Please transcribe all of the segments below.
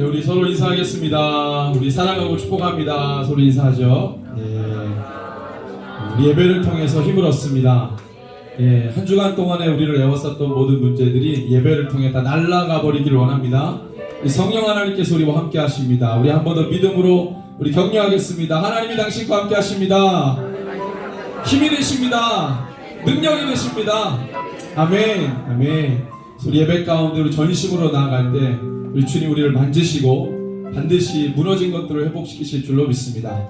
네, 우리 서로 인사하겠습니다. 우리 사랑하고 축복합니다. 서로 인사하죠. 우리 예배를 통해서 힘을 얻습니다. 한 주간 동안에 우리를 애워쌌던 모든 문제들이 예배를 통해 다 날아가 버리기를 원합니다. 성령 하나님께서 우리와 함께 하십니다. 우리 한 번 더 믿음으로 우리 격려하겠습니다. 하나님이 당신과 함께 하십니다. 힘이 되십니다. 능력이 되십니다. 아멘. 아멘. 우리 예배 가운데 우리 전심으로 나아갈 때 우리 주님 우리를 만지시고 반드시 무너진 것들을 회복시키실 줄로 믿습니다.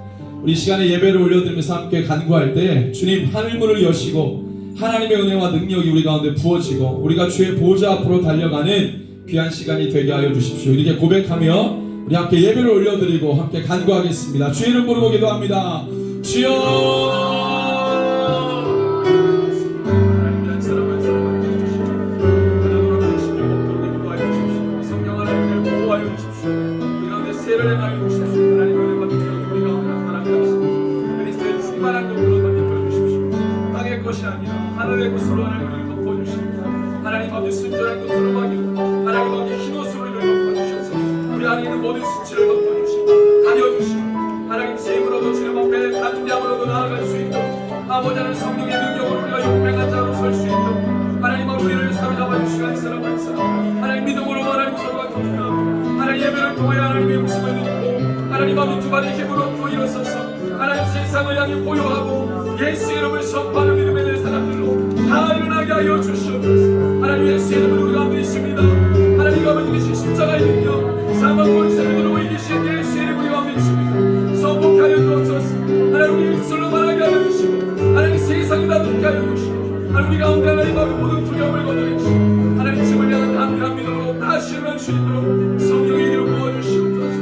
우리 시간에 예배를 올려드리면서 함께 간구할 때 주님 하늘문을 여시고 하나님의 은혜와 능력이 우리 가운데 부어지고 우리가 주의 보좌 앞으로 달려가는 귀한 시간이 되게 하여 주십시오. 이렇게 고백하며 우리 함께 예배를 올려드리고 함께 간구하겠습니다. 주의 이름 부르고 기도합니다. 주여 세례를 행하여 주십시오. 하나님의 은혜와 능력이 우리 가운데 나타나게 하시고 그리스도의 충만한 것으로 만들어 주십시오. 땅의 것이 아니라 하늘의 것으로 하나님을 덮어주시고 하나님 아버지 순전한 것으로 막이고 하나님 아버지 흰 옷으로 우리를 덮어주셔서 우리 안에 있는 모든 수치를 덮어주시고 가려주시고 하나님 세임으로도 주님 앞에 담대함으로도 나아갈 수 있도록 아버지 하나님 성령의 능력으로 우리가 용맹한 자로 설 수 있도록 하나님 우리를 사로잡아 주시고 한 사람 한 사람 하나님 믿음으로 하나님 서로가 격려하고 하나님 예배를 통하여 하나님의 웃음을 듣고 하나님 아버지 두 발의 힘을 얻고 일어서서 하나님 세상을 향해 보여하고 예수 이름을 선포하는 믿음의 내 사람들로 다 일어나게 하여 주시옵소서. 하나님 예수 이름을 우리가 믿습니다. 하나님 아버지 계신 십자가의 능력 사망 권세를 누르고 이기신 예수 이름을 우리가 믿습니다. 선포하여 주옵소서. 하나님 우리 입술로 말하게 하여 주시고 하나님 세상이 다 듣게 하여 주시고 하나님 우리 가운데 하나님 아버지 모든 두려움을 걷어내시고 하나님 주를 향한 담대한 믿음으로 다시 일어날 수 있도록 성령의 이름 부어주시옵소서.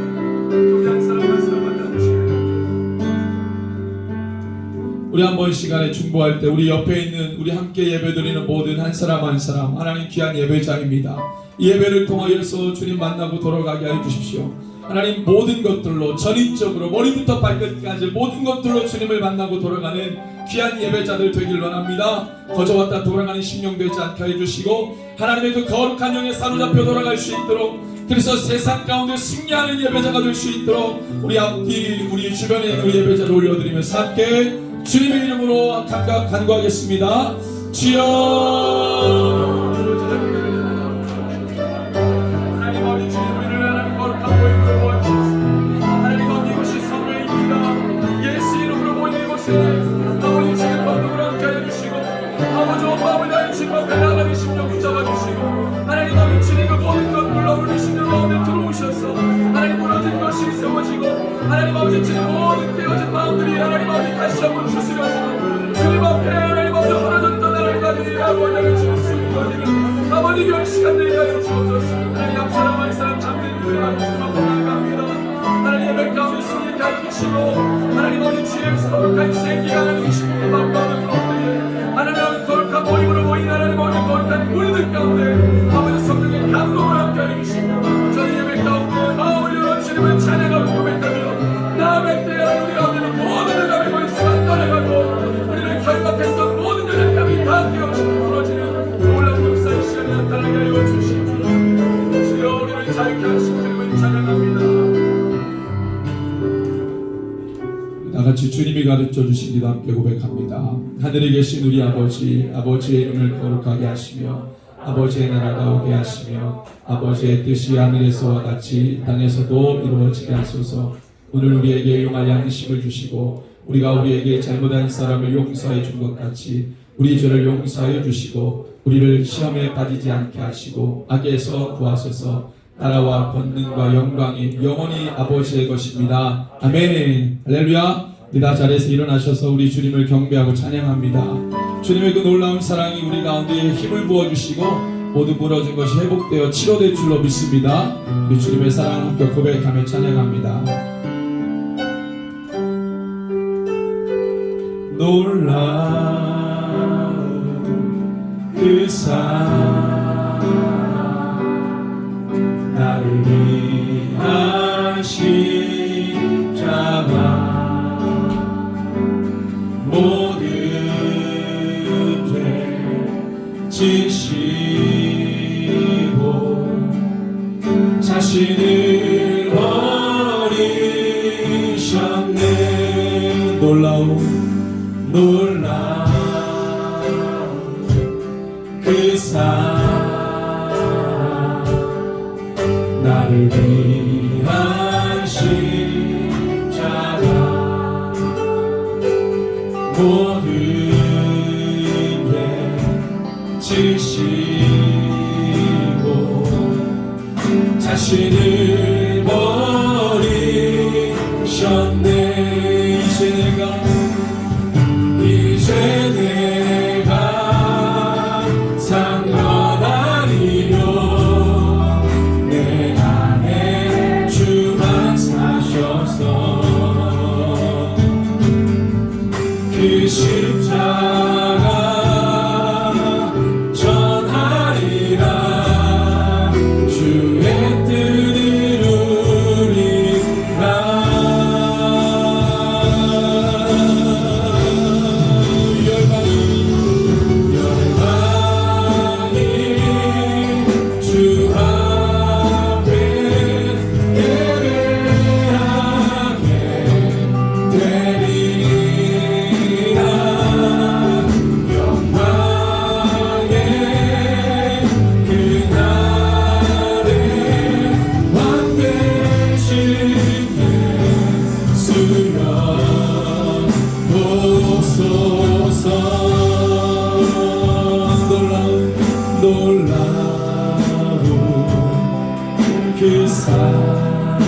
우리 한 사람 한 사람 만나주시옵소서. 우리 한번 시간에 중보할 때 우리 옆에 있는 우리 함께 예배드리는 모든 한 사람 한 사람 하나님 귀한 예배자입니다. 이 예배를 통하여서 주님 만나고 돌아가게 하여 주십시오. 하나님 모든 것들로 전인적으로 머리부터 발끝까지 모든 것들로 주님을 만나고 돌아가는 귀한 예배자들 되길 원합니다. 거저 왔다 돌아가는 심령 되지 않게 해주시고 하나님의 그 거룩한 영에 사로잡혀 돌아갈 수 있도록 그래서 세상 가운데 승리하는 예배자가 될 수 있도록 우리 앞뒤 우리 주변에 있는 예배자를 올려드리면서 함께 주님의 이름으로 각각 간구하겠습니다. 주여 아버지 주의 권능으로 함께 해주시고 아버지 마음을 다해 주신 앞에 나가는 심령 붙잡아주시고 하나님 아버지 주님의 모든 것들로 우리 심령 가운데 들어오셔서 하나님 무너진 것이 세워지고 하나님 아버지 주님 모든 깨어진 마음들이 하나님 아버지 다시 한번 추스려지고 주님 앞에 하나님 아버지 흐려졌던 하나님 아버지 아버지를 주시는 아버지 이런 시간 되게 하여 주옵소서. 하나님 한 사람 한 사람 잠든 주님 앞에 주님 앞에 나갑니다. 하나님 예배 가운데 승리케 하여 주시고 하나님 아버지 주의 거룩한 생기가 하나님 주시고 마음 가운데 가운데 하나님 아버지 거룩한 모임으로 모인 하나님 아버지 거룩한 우리들 가운데 아버지 성령의 감동을 함께 하여 주시고 저희 예배 가운데 마음을 열어 주님을 찬양하고 고백하며 다음에 때에 우리 가운데는 모든 연합의 권세가 떠나가고 우리를 결박했던 모든 연약함이 다 깨어지고 풀어지는 놀라운 역사의 시간이 나타나게 하여 주시옵소서. 주여 우리를 자유케 하신 주님을 찬양합니다. 다같이 주님이 가르쳐 주신 기도 함께 고백합니다. 하늘에 계신 우리 아버지 아버지의 이름을 거룩하게 하시며 아버지의 나라가 오게 하시며 아버지의 뜻이 하늘에서와 같이 땅에서도 이루어지게 하소서. 오늘 우리에게 용할 양식을 주시고 우리가 우리에게 잘못한 사람을 용서해 준 것 같이 우리 죄를 용서하여 주시고 우리를 시험에 빠지지 않게 하시고 악에서 구하소서. 나라와 권능과 영광이 영원히 아버지의 것입니다. 아멘. 할렐루야. 다 자리에서 일어나셔서 우리 주님을 경배하고 찬양합니다. 주님의 그 놀라운 사랑이 우리 가운데 힘을 부어주시고 모두 무너진 것이 회복되어 치료될 줄로 믿습니다. 우리 주님의 사랑을 함께 고백하며 찬양합니다. 놀라운 그 사랑 나를 위한 십자가 모든 죄 지시고 자신을 버리셨네. 놀라운 그 사랑, 나를 위한 십자가, 모든 죄 지시고 자신을 버리셨네. 이제 내가 상관하리요. 내 안에 주만 사셔서 그 십자가 전하리라. 주의 뜻을 이루리라. 열방이 주 앞에 예배하게 되리라. 영광의 그날에 왕 되신 예수여 오소서. 놀라운 그 사랑,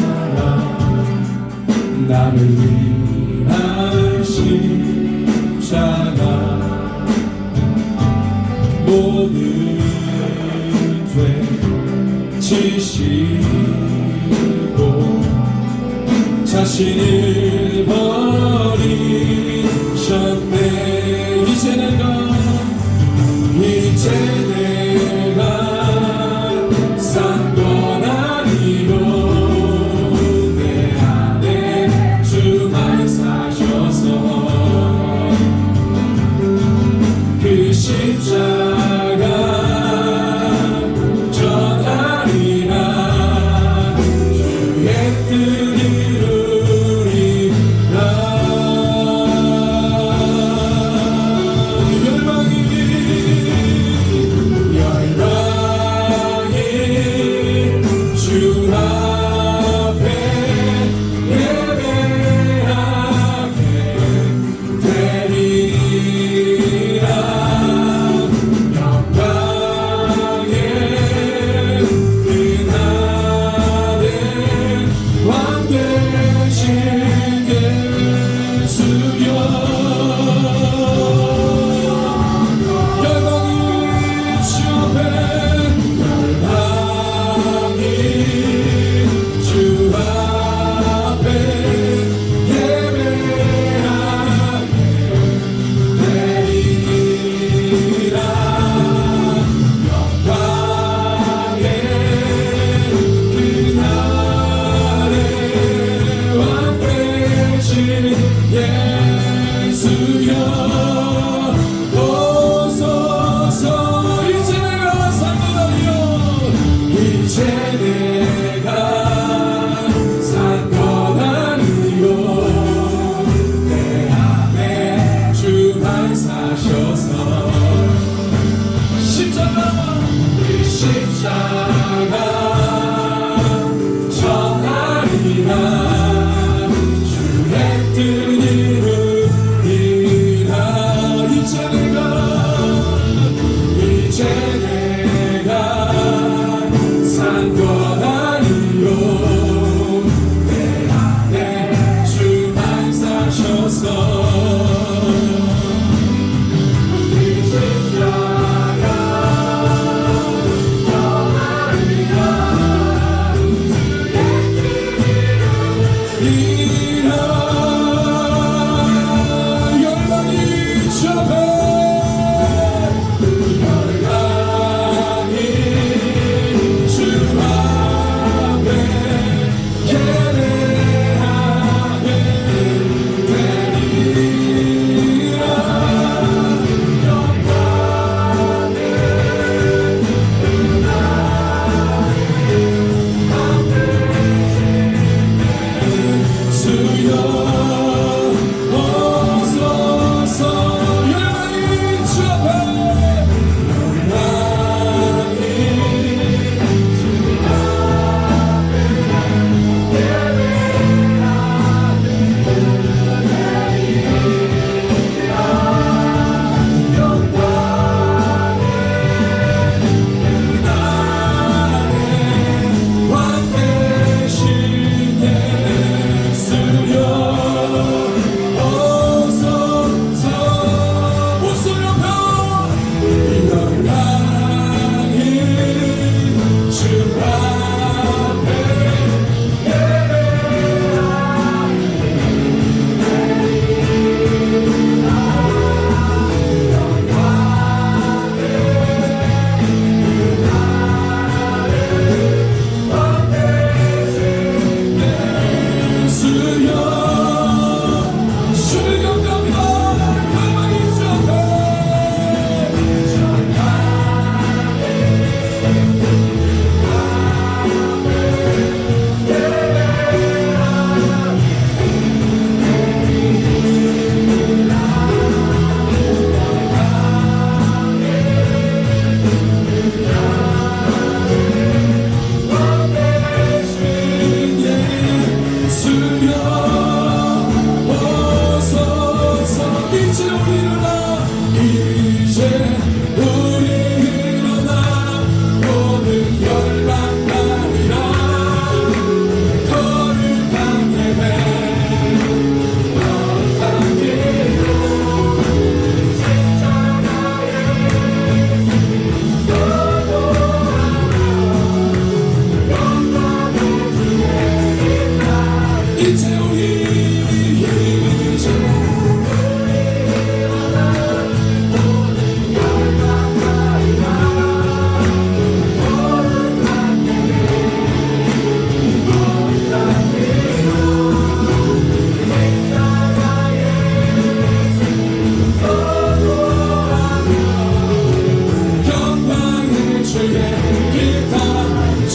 나를 위한 십자가, 모든 죄 지시고 자신을 버리셨네. 이제 내가 상관하리요. 내 안에 주만 사셔서 그 십자가 전하리라. 주의 뜻 이루리라.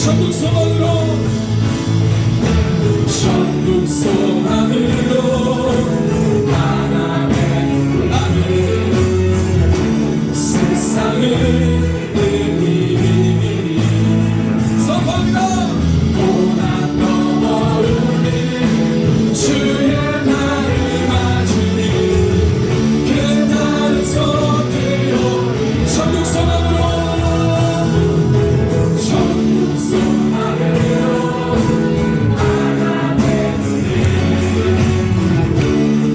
천국 소망으로 천국 소망으로 하나의 나는 세상을 이기리 선포합니다. 고난 넘어 우리 주의 날을 맞으니 그 날은 손들어 천국 소망으로 천국 소망으로 하나의 눈이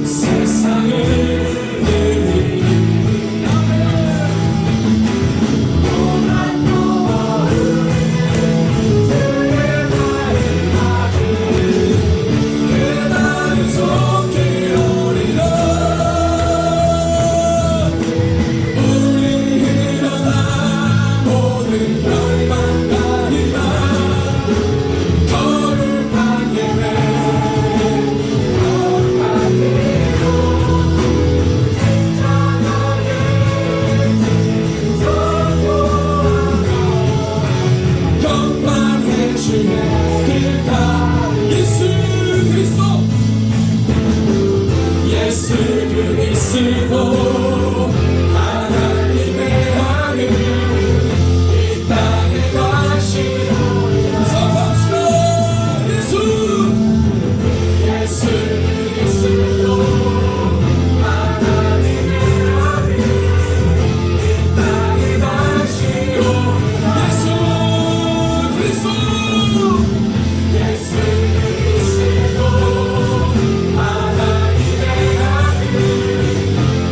세상을 이기리 고난 넘어 우리 주의 날을 맞으니 그 날은 손길오리라 우리 일어나 모든 멸망 가리라 거룩한 예배 영광의 주의 길다 예수 그리스도 예수 그리스도 하나님의 아들 이 땅에 가신 선포합시다. 예수 그리스도 하나님의 아들 이 땅에 가시고 예수 그리스도 예수 그리스도 하나님의 아들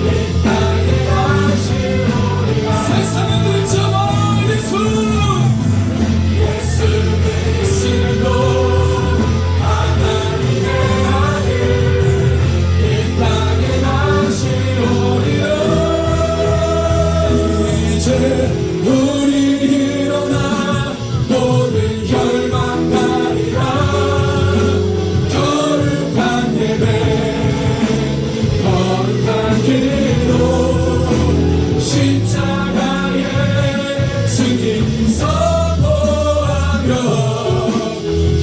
이 땅에 가시고 세상을 들잡아 예수 예수 그리스도 하나님의 아들 이 땅에 가시오리라 이제 우리 일어나 모든 혈망 가리라 거룩한 예배 거룩한 기도 십자가의 승리 선포하며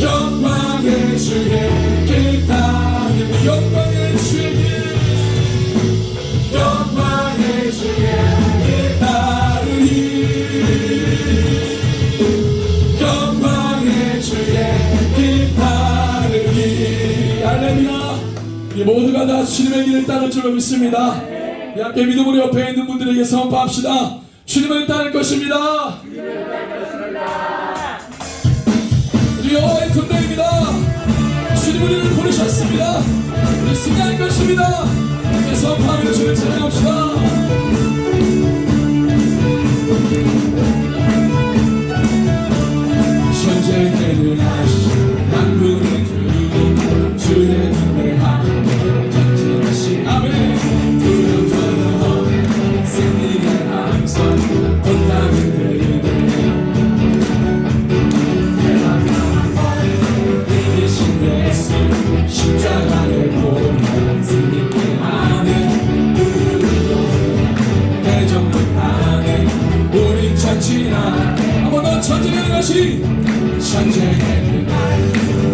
영광의 주의 길 따르니 영광의 주의 길 영광의 주의 길 따르니 영광의 주의 길 따르니 할렐루야. 이 모두가 다 주님의 길을 따를 줄로 믿습니다. 이 함께 믿음으로 옆에 있는 분들에게 선포합시다. 주님을 따를 것입니다. 우리 여호와의 군대입니다. 주님 우리를 부르셨습니다. 우리 승리할 것입니다. 함께 선포하며 주를 찬양합시다. 전쟁을 하신 만군의 주님 주의 군대함 전진하신 아멘 두려워하는 승리의 함성 온 땅을 들이대 이기신 예수 십자가의 보혈 승리의 아멘 대적문 안에 우린 전진하네 한번 더 전쟁의 것이 전쟁의 날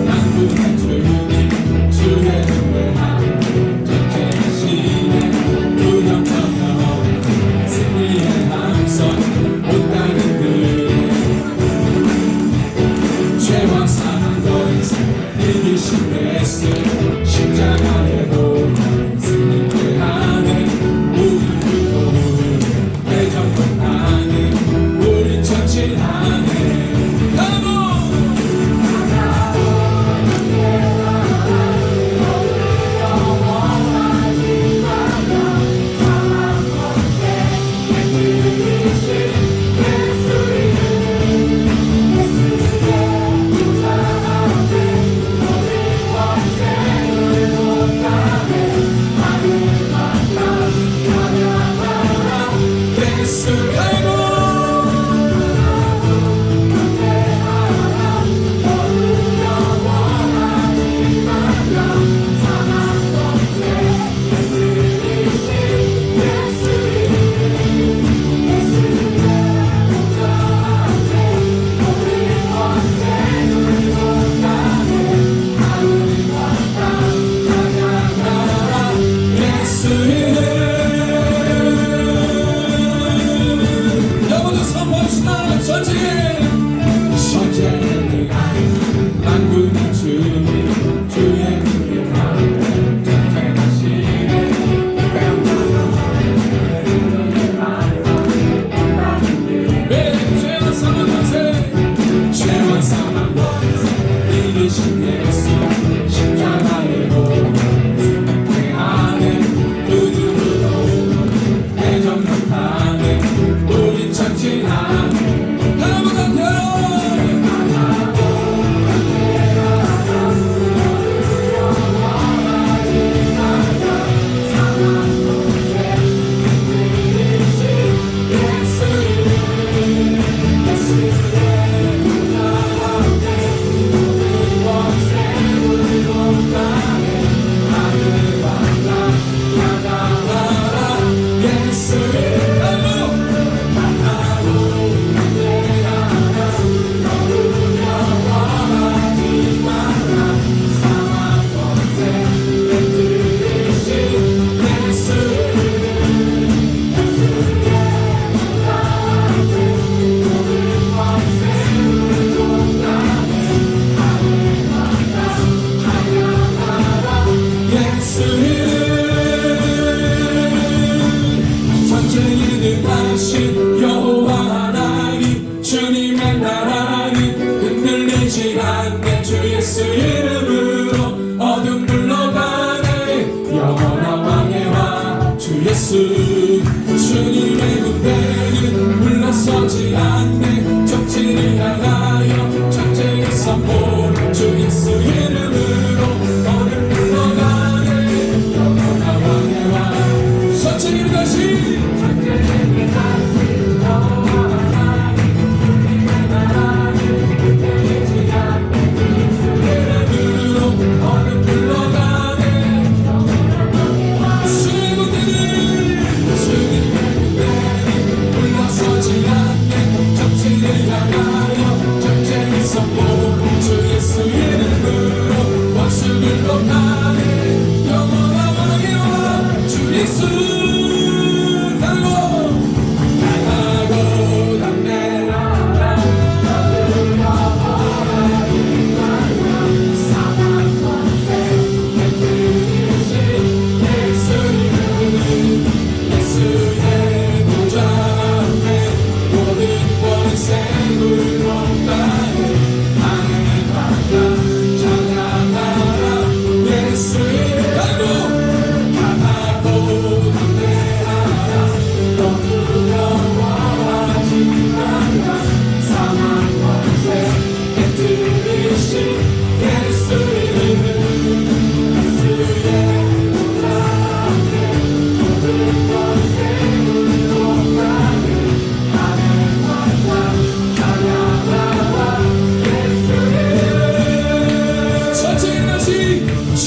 만군의 주님 주의 군대함 전진하시네 두려워하는 승리의 함성 온 땅을 들이대 죄와 사망 더 이상 이기신 예수 십자가의 보혈 승리의 안에 우리 그도 대적문 안에 우리 전진하네 선지에 만군의 주의 능력 전쟁하시네 죄와 사망 권세 죄와 사망 권세 이기신 예수 십자가의 내 안에 그 누구도 대적력하네 우리 전진하네 하나보다 더 전쟁이 능하신 여호와 하나님 주님의 나라는 흔들리지 않네 주 예수 이름으로 어둠 물러가네 영원한 왕의 왕 주 예수 주님의 군대는 물러서지 않네 적진을 향하여 전쟁의 선포 주 예수 이름으로 어둠 물러가네 영원한 왕의 왕 전쟁이 다시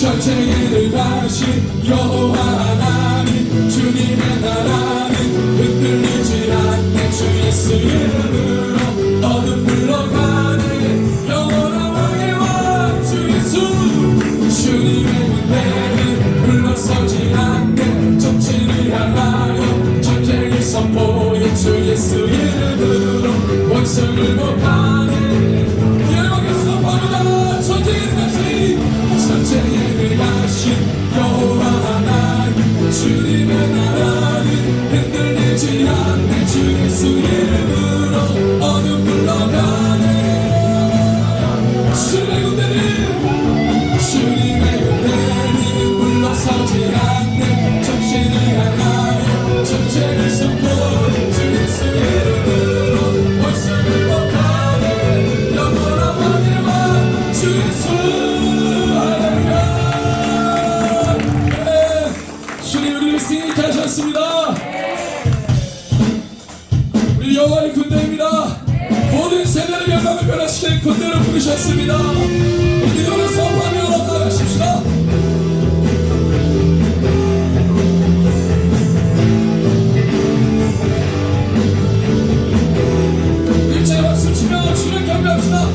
전쟁에 들어가신 여호와 하나님 주님의 나라는 흔들리지 않네 주 예수 이름으로 어둠 물러가네 영원한 왕의 왕 주 예수 주님의 군대는 물러서지 않네 적진을 향하여 전쟁을 선포해 주 예수 이름으로 원수를 못하네 예방에서 바보다 전쟁을 다시 전쟁에 들어가신 여호와 하나님 주님의 나라는 흔들리지 않네 주 예수 이름으로 어둠 물러가네 주님의 군대는 물러서지 않네 정신을 향하여 전쟁을 선포해 주 예수 이름으로 원수를 못하네 영원한 왕의 왕 주 예수 하셨습니다. 우리 여호와의 군대입니다. 모든 세대의 영광을 변화시킬 군대를 부르셨습니다. 믿음으로 선포하며 나아가십시다. 일제히 박수치며 주를 경배합시다.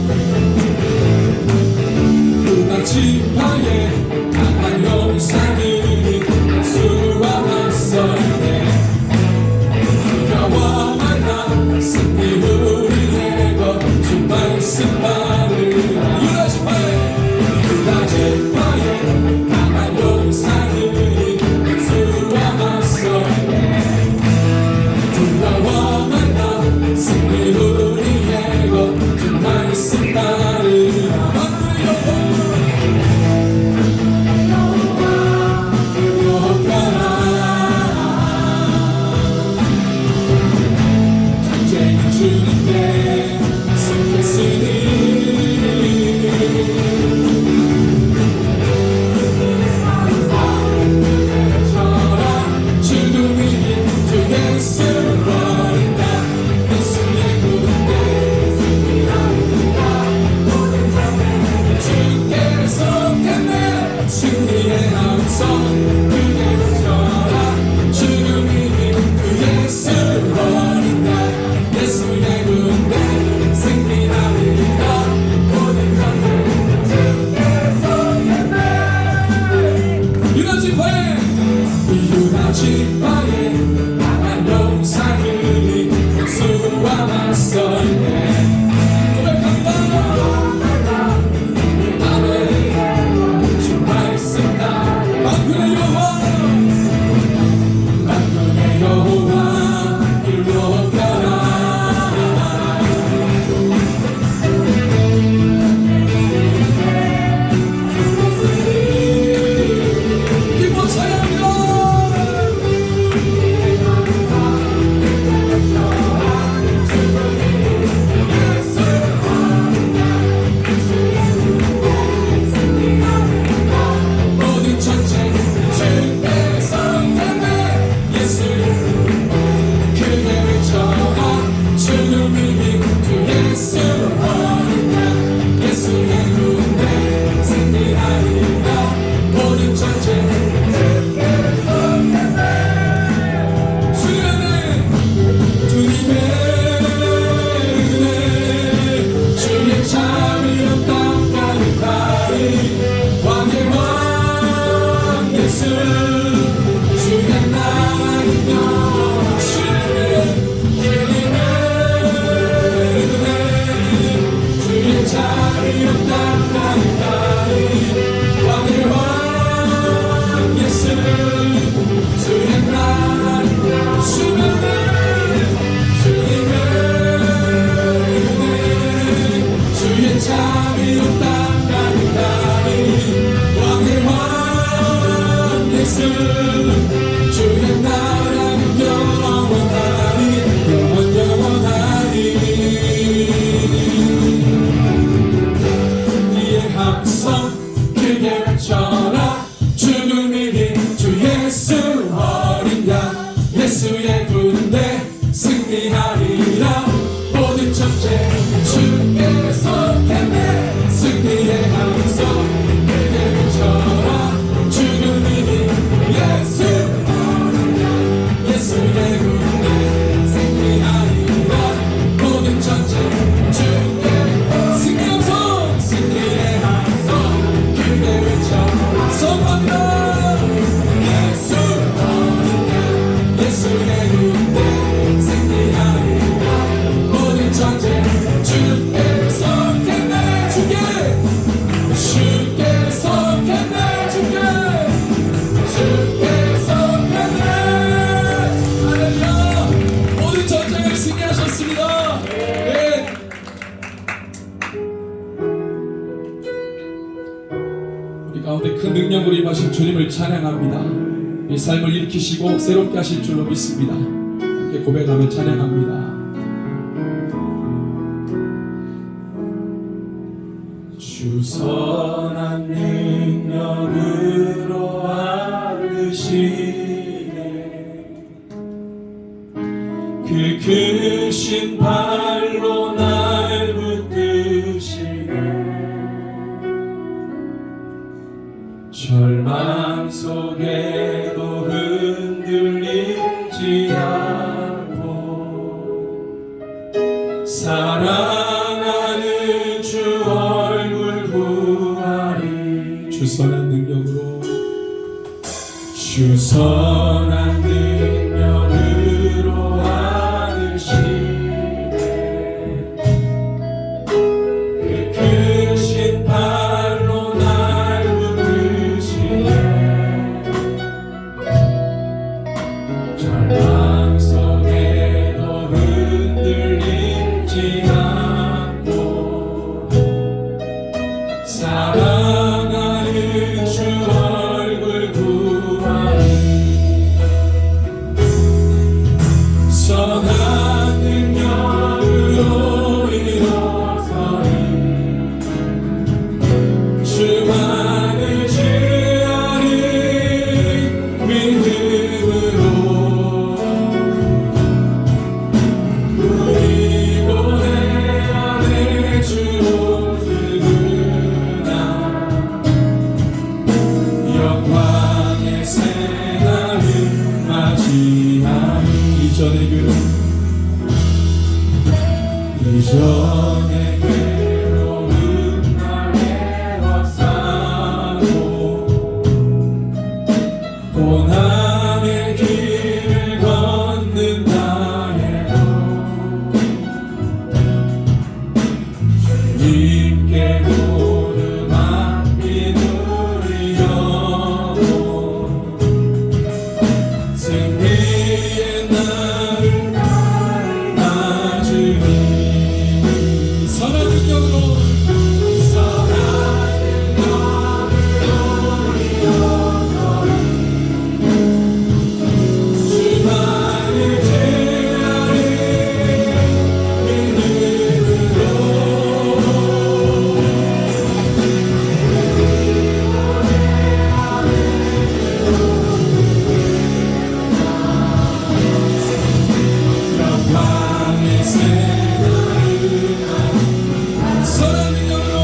그날 지파에 강한 용사들이 수와 맞서네 여호와 만나 승리 우리의 가운데 큰 능력으로 임하신 주님을 찬양합니다. 이 삶을 일으키시고 새롭게 하실 줄로 믿습니다. 함께 고백하며 찬양합니다. 주 선한 능력으로 안으시네 그 크신 발로 날 붙드시네 절망 속에도 흔들리지 않고 사랑하는 주 얼굴 보아리 주 선한 능력으로 주 선한 능력으로 안으시네 그 크신 발로 날 붙드시네 절망 속에도 흔들리지 않고 사랑하는 주 얼굴 구하니 선한 능력으로 일어서니 주만을 지하리 믿음으로 우리 고뇌 안에 주 영광의 새날을 맞이하니 이전의 괴로움 날 애워싸고 고난의 길을 걷는다 해도 주님께 모두 맡기누리요 승리의 날을 맞으니 선한 능력으로 주만을 제하리 믿음으로 영광의 새날을 선한 능력으로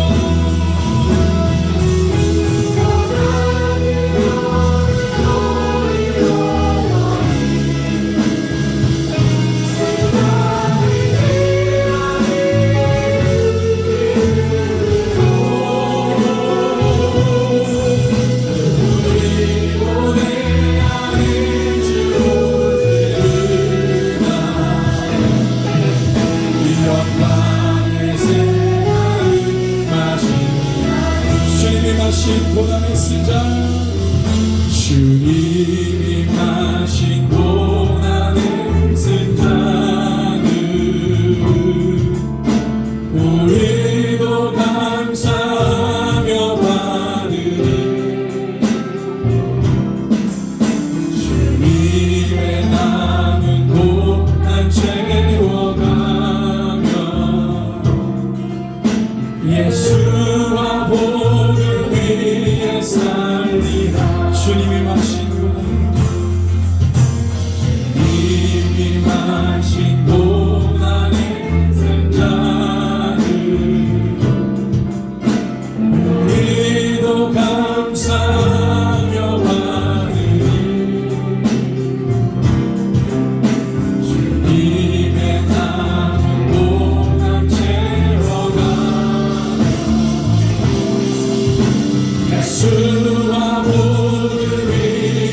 우리 고뇌 안에 주들으나 영광의 새날을 맞이하니 주님이 마신 고난의 쓴잔 주님이 마신 고난의 쓴잔을 우리도 감사하며 받으리 주님의 남은 고난 채워가며 예수와 복을 위해 살리라 주님이 마신 주님이 마신 고난의 쓴잔을 우리도 감사하며 받으리 주님의 남은 고난 채워가며 예수와 복을 위해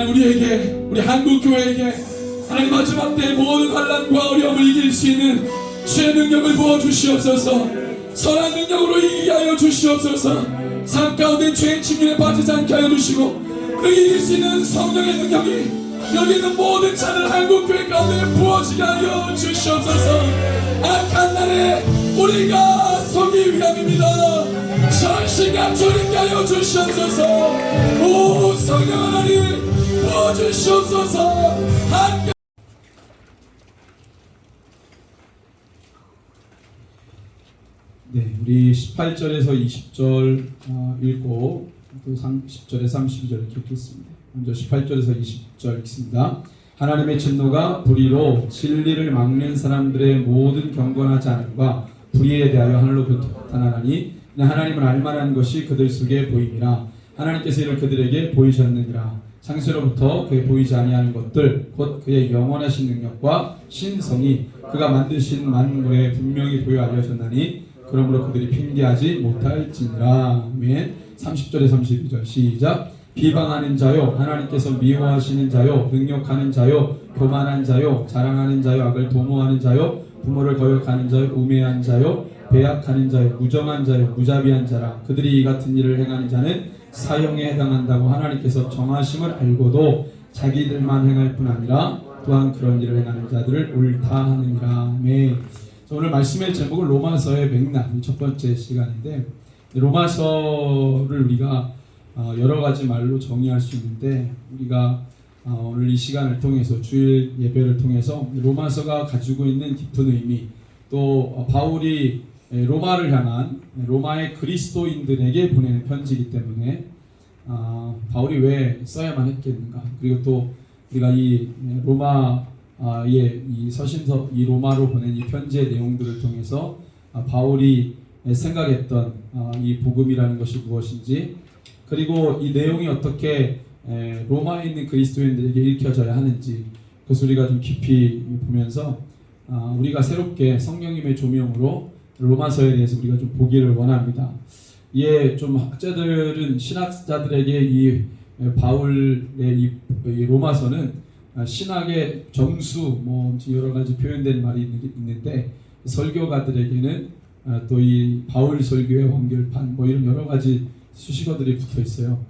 하나님 우리에게, 우리 한국교회에게 하나님 마지막 때 모든 환난과 어려움을 이길 수 있는 주의 능력을 부어주시옵소서. 선한 능력으로 이기게 하여 주시옵소서. 삶 가운데 죄의 침륜에 빠지지 않게 하여 주시고 그 이길 수 있는 성령의 능력이 여기 있는 모든 자들 한국교회 가운데 부어지게 하여 주시옵소서. 악한 날에 우리가 서기 위함입니다. 전신과 조리게 하여 주시옵소서. 오 성령 하나님 부어주시옵소서. 네, 우리 18절에서 20절 읽고 또 10절에서 32절 이렇게 읽겠습니다. 먼저 18절에서 20절 읽습니다. 하나님의 진노가 불의로 진리를 막는 사람들의 모든 경건하지 않음과 불의에 대하여 하늘로부터 나타나니 하나님을 알만한 것이 그들 속에 보임이라. 하나님께서 이를 그들에게 보이셨느니라. 창세로부터 그의 보이지 아니하는 것들 곧 그의 영원하신 능력과 신성이 그가 만드신 만물에 분명히 보여 알려졌나니 그러므로 그들이 핑계하지 못할지니라. 아멘. 30절에 32절 시작. 비방하는 자요, 하나님께서 미워하시는 자요, 능욕하는 자요, 교만한 자요, 자랑하는 자요, 악을 도모하는 자요, 부모를 거역하는 자요, 우매한 자요, 배약하는 자요, 무정한 자요, 무자비한 자라. 그들이 이 같은 일을 행하는 자는 사형에 해당한다고 하나님께서 정하심을 알고도 자기들만 행할 뿐 아니라 또한 그런 일을 행하는 자들을 옳다 하느니라. 아멘. 오늘 말씀의 제목은 로마서의 맥락, 첫 번째 시간인데 로마서를 우리가 여러 가지 말로 정의할 수 있는데 우리가 오늘 이 시간을 통해서 주일 예배를 통해서 로마서가 가지고 있는 깊은 의미, 또 바울이 로마를 향한 로마의 그리스도인들에게 보내는 편지이기 때문에 바울이 왜 써야만 했겠는가, 그리고 또 우리가 이 로마의 이 서신서, 이 로마로 보낸 이 편지의 내용들을 통해서 바울이 생각했던 이 복음이라는 것이 무엇인지, 그리고 이 내용이 어떻게 로마에 있는 그리스도인들에게 읽혀져야 하는지, 그것을 우리가 좀 깊이 보면서 우리가 새롭게 성령님의 조명으로 로마서에 대해서 우리가 좀 보기를 원합니다. 이에 좀 학자들은, 신학자들에게 이 바울의 이 로마서는 신학의 정수, 뭐 여러 가지 표현된 말이 있는데, 설교가들에게는 또 이 바울 설교의 완결판, 뭐 이런 여러 가지 수식어들이 붙어 있어요.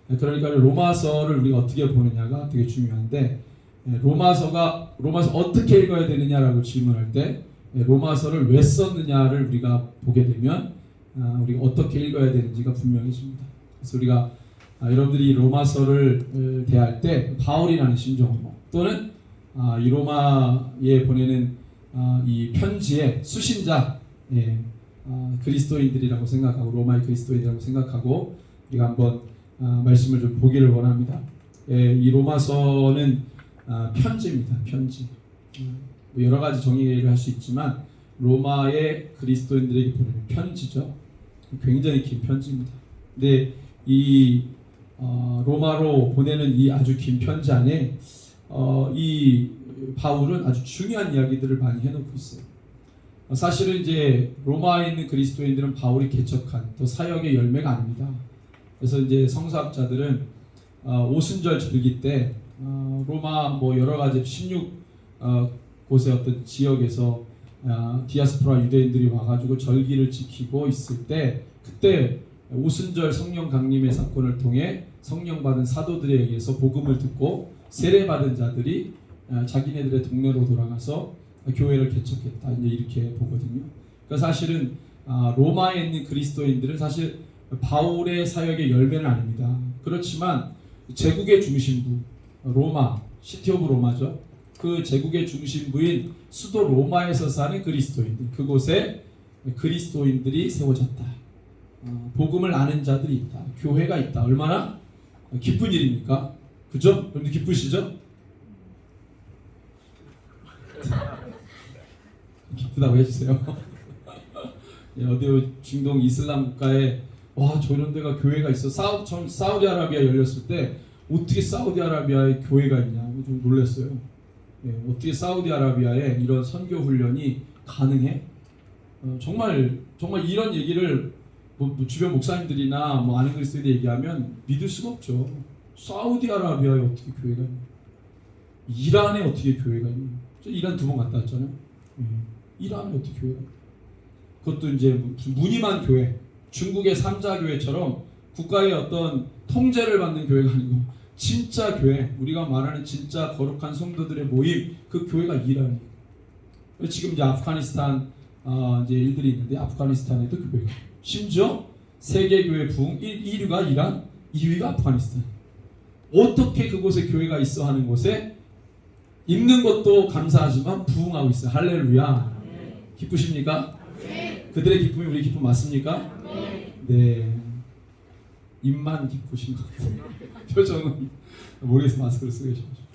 그러니까 로마서를 우리가 어떻게 보느냐가 되게 중요한데, 로마서 어떻게 읽어야 되느냐라고 질문할 때 로마서를 왜 썼느냐를 우리가 보게 되면 우리가 어떻게 읽어야 되는지가 분명해집니다. 그래서 우리가 여러분들이 로마서를 대할 때 바울이라는 심정으로, 또는 이 로마에 보내는 이 편지의 수신자, 그리스도인들이라고 생각하고, 로마의 그리스도인이라고 생각하고 우리가 한번 말씀을 좀 보기를 원합니다. 이 로마서는 편지입니다. 편지. 여러 가지 정의를 할 수 있지만 로마의 그리스도인들에게 보내는 편지죠. 굉장히 긴 편지입니다. 근데 이 로마로 보내는 이 아주 긴 편지 안에 이 바울은 아주 중요한 이야기들을 많이 해놓고 있어요. 사실은 이제 로마에 있는 그리스도인들은 바울이 개척한 또 사역의 열매가 아닙니다. 그래서 이제 성서학자들은 오순절 절기 때 로마 뭐 여러 가지 16곳의 어떤 지역에서 디아스포라 유대인들이 와가지고 절기를 지키고 있을 때, 그때 오순절 성령 강림의 사건을 통해 성령 받은 사도들에 의해서 복음을 듣고 세례 받은 자들이 자기네들의 동네로 돌아가서 교회를 개척했다, 이제 이렇게 보거든요. 그러니까 사실은 로마에 있는 그리스도인들은 사실 바울의 사역의 열매는 아닙니다. 그렇지만 제국의 중심부 로마, 시티 오브 로마죠. 그 제국의 중심부인 수도 로마에서 사는 그리스도인들, 그곳에 그리스도인들이 세워졌다. 복음을 아는 자들이 있다. 교회가 있다. 얼마나 기쁜 일입니까? 그죠? 여러분들 기쁘시죠? 기쁘다고 해주세요. 어디 중동 이슬람 국가에 와 저런 데가 교회가 있어. 사우디아라비아 열렸을 때 어떻게 사우디아라비아에 교회가 있냐 좀 놀랐어요. 어떻게 사우디아라비아에 이런 선교 훈련이 가능해? 정말 이런 얘기를 뭐 주변 목사님들이나 뭐 아는 그리스도인들 얘기하면 믿을 수가 없죠. 사우디아라비아에 어떻게 교회가 있냐? 이란에 어떻게 교회가 있냐? 저 이란 2번 갔다 왔잖아요. 이란에 어떻게 교회가 있냐? 그것도 이제 무늬만 교회, 중국의 3자 교회처럼 국가의 어떤 통제를 받는 교회가 아니고 진짜 교회, 우리가 말하는 진짜 거룩한 성도들의 모임, 그 교회가 이란이에요. 지금 이제 아프가니스탄 이제 일들이 있는데 아프가니스탄에도 교회가, 심지어 세계 교회 부흥 1위가 이란, 2위가 아프가니스탄. 어떻게 그곳에 교회가 있어 하는 곳에 있는 것도 감사하지만 부흥하고 있어요. 할렐루야. 기쁘십니까? 그들의 기쁨이 우리 기쁨 맞습니까? 네. 입만 기쁘신 것 같아요. 표정은 모르겠어요. 마스크를 쓰고 계셔가지고.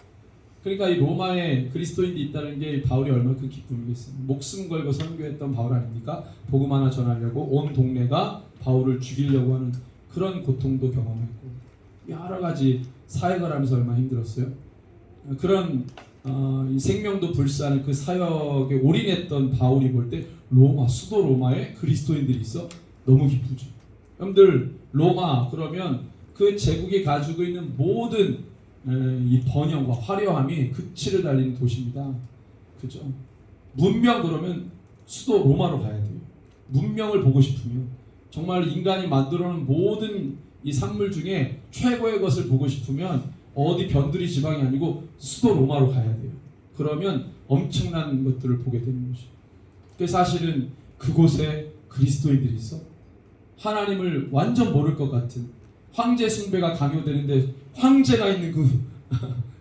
그러니까 이 로마에 그리스도인들이 있다는 게 바울이 얼마나 큰 기쁨이겠어요. 목숨 걸고 선교했던 바울 아닙니까? 복음 하나 전하려고 온 동네가 바울을 죽이려고 하는 그런 고통도 경험했고, 여러 가지 사역을 하면서 얼마나 힘들었어요. 그런 이 생명도 불사하는 그 사역에 올인했던 바울이 볼 때 로마, 수도 로마에 그리스도인들이 있어 너무 기쁘죠. 여러분들 로마 그러면 그 제국이 가지고 있는 모든 이 번영과 화려함이 극치를 달리는 도시입니다. 그죠? 문명 그러면 수도 로마로 가야 돼요. 문명을 보고 싶으면, 정말 인간이 만들어놓은 모든 이 산물 중에 최고의 것을 보고 싶으면 어디 변두리 지방이 아니고 수도 로마로 가야 돼요. 그러면 엄청난 것들을 보게 되는 거죠. 그래서 사실은 그곳에 그리스도인들이 있어 하나님을 완전 모를 것 같은 황제 숭배가 강요되는데 황제가 있는 그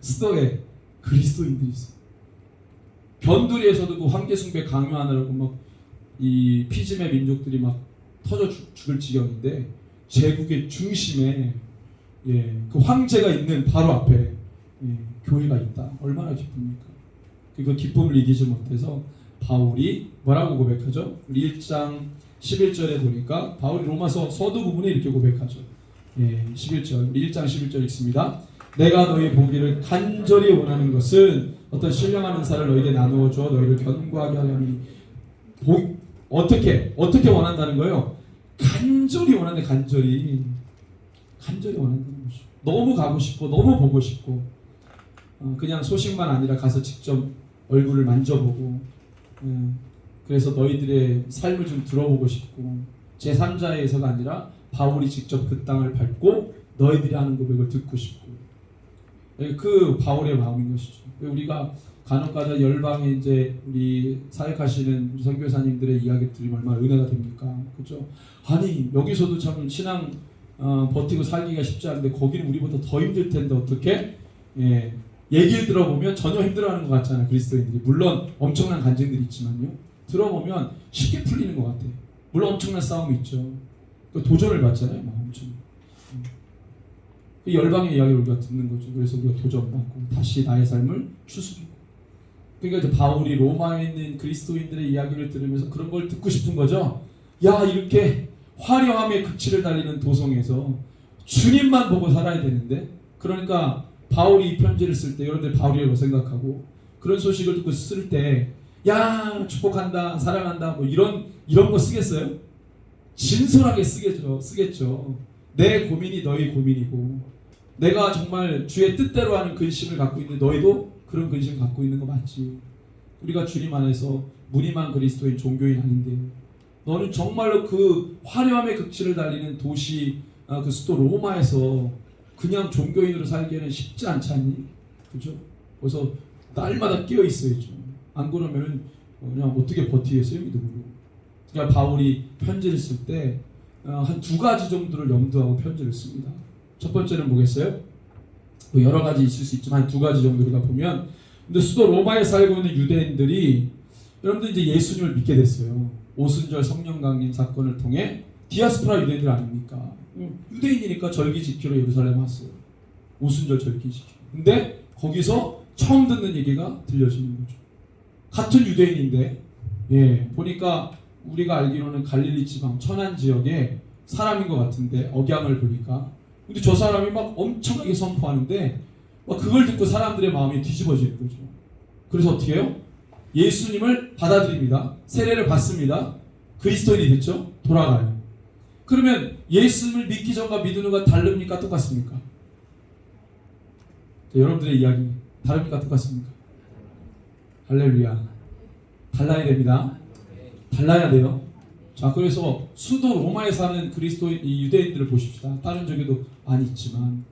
수도에 그리스도인들이 있어. 변두리에서도 그 황제 숭배 강요하느라고 막 이 피즘의 민족들이 막 터져 죽을 지경인데 제국의 중심에 그 황제가 있는 바로 앞에 교회가 있다. 얼마나 기쁩니까? 그 기쁨을 이기지 못해서 바울이 뭐라고 고백하죠? 우리 1장 11절에 보니까 바울이 로마서 서두 부분에 이렇게 고백하죠. 11절, 우리 1장 11절 읽습니다. 내가 너희 보기를 간절히 원하는 것은 어떤 신령한 은사를 너희에게 나누어줘 너희를 견고하게 하려니. 어떻게 원한다는 거예요? 간절히 원하는데, 간절히 원한다는 거죠. 너무 가고 싶고 너무 보고 싶고 그냥 소식만 아니라 가서 직접 얼굴을 만져보고, 그래서 너희들의 삶을 좀 들어보고 싶고, 제3자에서가 아니라 바울이 직접 그 땅을 밟고 너희들이 하는 고백을 듣고 싶고, 그 바울의 마음인 것이죠. 우리가 간혹가다 열방에 이제 우리 사역하시는 선교사님들의 이야기 들으면 얼마나 은혜가 됩니까? 그렇죠? 아니 여기서도 참 신앙 버티고 살기가 쉽지 않은데 거기는 우리보다 더 힘들 텐데 어떻게? 얘기를 들어보면 전혀 힘들어하는 것 같잖아요. 그리스도인들이. 물론 엄청난 간증들이 있지만요, 들어보면 쉽게 풀리는 것 같아요. 물론 엄청난 싸움이 있죠. 도전을 받잖아요. 막 엄청. 그 열방의 이야기를 우리가 듣는 거죠. 그래서 우리가 도전받고 다시 나의 삶을 추스리고. 그러니까 이제 바울이 로마에 있는 그리스도인들의 이야기를 들으면서 그런 걸 듣고 싶은 거죠. 야, 이렇게 화려함의 극치를 달리는 도성에서 주님만 보고 살아야 되는데, 그러니까 바울이 이 편지를 쓸 때 여러분들 바울이라고 생각하고 그런 소식을 듣고 쓸 때 야, 축복한다, 사랑한다, 뭐 이런 거 쓰겠어요? 진솔하게 쓰겠죠. 내 고민이 너희 고민이고, 내가 정말 주의 뜻대로 하는 근심을 갖고 있는데 너희도 그런 근심을 갖고 있는 거 맞지? 우리가 주님 안에서 무늬만 그리스도인 종교인 아닌데, 너는 정말로 그 화려함의 극치를 달리는 도시, 그 수도 로마에서 그냥 종교인으로 살기에는 쉽지 않지 않니? 그죠? 그래서 날마다 깨어 있어야죠. 안 그러면은 그냥 어떻게 버티겠어요, 믿음으로? 그러니까 바울이 편지를 쓸 때 한 2가지 정도를 염두하고 편지를 씁니다. 첫 번째는 뭐겠어요? 뭐 여러 가지 있을 수 있지만 한 2가지 정도 우리가 보면, 근데 수도 로마에 살고 있는 유대인들이, 여러분들 이제 예수님을 믿게 됐어요. 오순절 성령 강림 사건을 통해 디아스포라 유대인들 아닙니까? 유대인이니까 절기 지키러 예루살렘 왔어요. 오순절 절기 지키러. 근데 거기서 처음 듣는 얘기가 들려지는 거죠. 같은 유대인인데, 보니까 우리가 알기로는 갈릴리 지방 천안 지역의 사람인 것 같은데, 억양을 보니까. 근데 저 사람이 막 엄청나게 선포하는데 막 그걸 듣고 사람들의 마음이 뒤집어지는 거죠. 그래서 어떻게 해요? 예수님을 받아들입니다. 세례를 받습니다. 그리스도인이 됐죠? 돌아가요. 그러면 예수님을 믿기 전과 믿는 것 다릅니까? 똑같습니까? 자, 여러분들의 이야기 다릅니까? 똑같습니까? 할렐루야. 달라야 됩니다. 달라야 돼요. 자, 그래서 수도 로마에 사는 그리스도인 이 유대인들을 보십시다. 다른 쪽에도 많이 있지만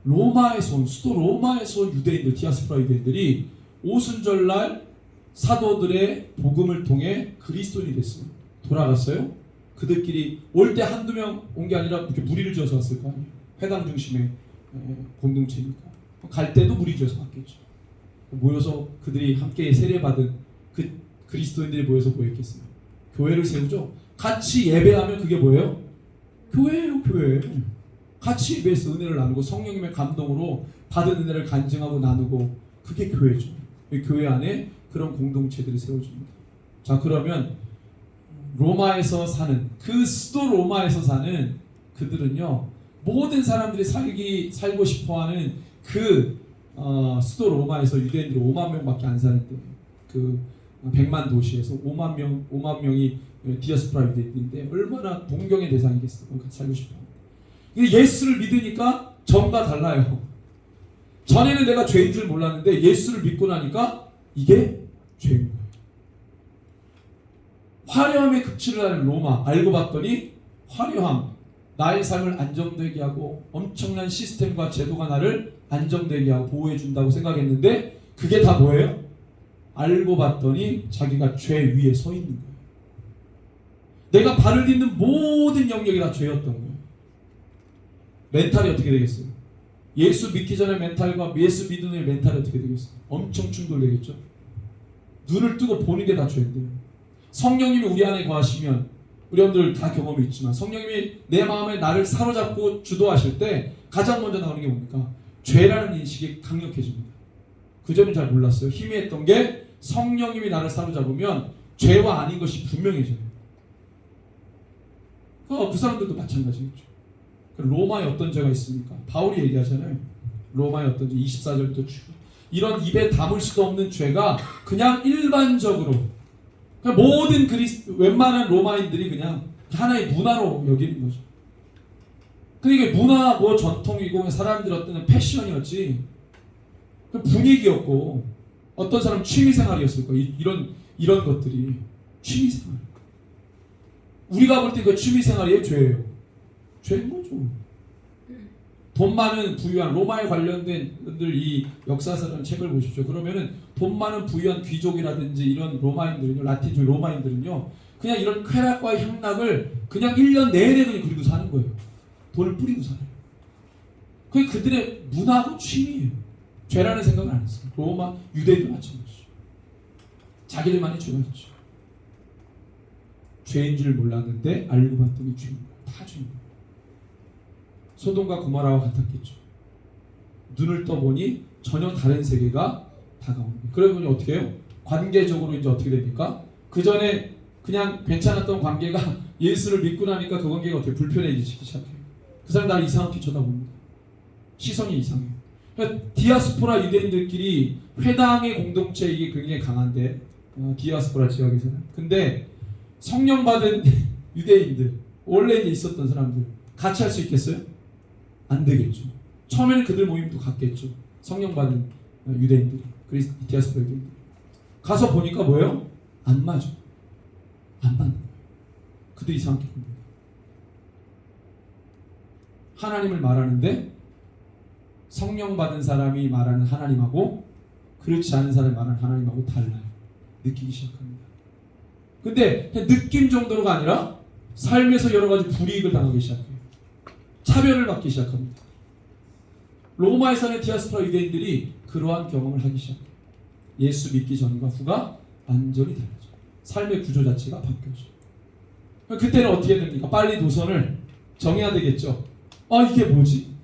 로마에서 온 수도 로마에서 온 유대인들, 디아스포라 유대인들이 오순절날 사도들의 복음을 통해 그리스도인이 됐어요. 돌아갔어요. 그들끼리 올 때 한두 명 온 게 아니라 이렇게 무리를 지어서 왔을 거 아니에요. 회당 중심의 공동체니까. 갈 때도 무리 지어서 왔겠죠. 모여서 그들이 함께 세례받은 그 그리스도인들이 모여서 뭐 했겠어요? 교회를 세우죠. 같이 예배하면 그게 뭐예요? 교회예요, 교회. 같이 예배해서 은혜를 나누고 성령님의 감동으로 받은 은혜를 간증하고 나누고 그게 교회죠. 교회 안에 그런 공동체들이 세워집니다. 자, 그러면 로마에서 사는 그 수도 로마에서 사는 그들은요, 모든 사람들이 살고 싶어하는 그 수도 로마에서 유대인들이 5만 명밖에 안 사는데 그 100만 도시에서 5만 명이 디아스포라 유대인들인데 얼마나 동경의 대상이겠어요. 같이 살고 싶어. 예수를 믿으니까 전과 달라요. 전에는 내가 죄인 줄 몰랐는데 예수를 믿고 나니까 이게 죄인 거예요. 화려함의 극치를 하는 로마 알고 봤더니 화려함, 나의 삶을 안정되게 하고 엄청난 시스템과 제도가 나를 안정되게 하고 보호해 준다고 생각했는데 그게 다 뭐예요? 알고 봤더니 자기가 죄 위에 서 있는 거예요. 내가 발을 딛는 모든 영역이 다 죄였던 거예요. 멘탈이 어떻게 되겠어요? 예수 믿기 전에 멘탈과 예수 믿는 후의 멘탈이 어떻게 되겠어요? 엄청 충돌되겠죠. 눈을 뜨고 보는 게 다 죄인데요. 성령님이 우리 안에 거하시면 우리 여러분들 다 경험이 있지만 성령님이 내 마음에 나를 사로잡고 주도하실 때 가장 먼저 나오는 게 뭡니까? 죄라는 인식이 강력해집니다. 그전엔 잘 몰랐어요. 희미했던 게 성령님이 나를 사로잡으면 죄와 아닌 것이 분명해져요. 그 사람들도 마찬가지겠죠. 로마에 어떤 죄가 있습니까? 바울이 얘기하잖아요. 로마에 어떤 죄, 24절부터 쭉 이런 입에 담을 수도 없는 죄가 그냥 일반적으로 그냥 모든 웬만한 로마인들이 그냥 하나의 문화로 여기는 거죠. 근데 이게 문화 뭐 전통이고 사람들 어떤 패션이었지 분위기였고 어떤 사람 취미생활이었을 거예요. 이런 것들이 취미생활. 우리가 볼 때 그 취미생활이에요, 죄예요? 죄인 거죠. 돈 많은 부유한 로마에 관련된 분들 이 역사서라는 책을 보십시오. 그러면은 돈 많은 부유한 귀족이라든지 이런 로마인들은요, 라틴족 로마인들은요, 그냥 이런 쾌락과 향락을 그냥 1년 내내 그냥 그리고 사는 거예요. 돈을 뿌리고 살아요. 그게 그들의 문화고 취미예요. 죄라는 생각을 안 했어요. 로마 유대인도 마찬가지죠. 자기들만의 죄가 있죠. 죄인 줄 몰랐는데 알고 봤더니 죄인 거예요. 다 죄인 거예요. 소돔과 고모라와 같았겠죠. 눈을 떠보니 전혀 다른 세계가 다가오는 거예요. 그러더니 어떻게 해요? 관계적으로 이제 어떻게 됩니까? 그 전에 그냥 괜찮았던 관계가 예수를 믿고 나니까 그 관계가 어떻게 불편해지기 시작해요. 그 사람 나를 이상하게 쳐다봅니다. 시선이 이상해요. 그러니까 디아스포라 유대인들끼리 회당의 공동체 이게 굉장히 강한데 디아스포라 지역에서는. 근데 성령 받은 유대인들 원래 이제 있었던 사람들 같이 할 수 있겠어요? 안 되겠죠. 처음에는 그들 모임도 같겠죠. 성령 받은 유대인들이 그리스 디아스포라 유대인들이 가서 보니까 뭐예요? 안 맞아. 안 맞는 거예요. 그들 이상하게 봅니다. 하나님을 말하는데 성령 받은 사람이 말하는 하나님하고 그렇지 않은 사람이 말하는 하나님하고 달라요. 느끼기 시작합니다. 근데 그냥 느낌 정도가 아니라 삶에서 여러 가지 불이익을 당하기 시작해요. 차별을 받기 시작합니다. 로마에 사는 디아스포라 유대인들이 그러한 경험을 하기 시작해요. 예수 믿기 전과 후가 완전히 달라져요. 삶의 구조 자체가 바뀌어져요. 그때는 어떻게 됩니까? 빨리 노선을 정해야 되겠죠. 이게 뭐지?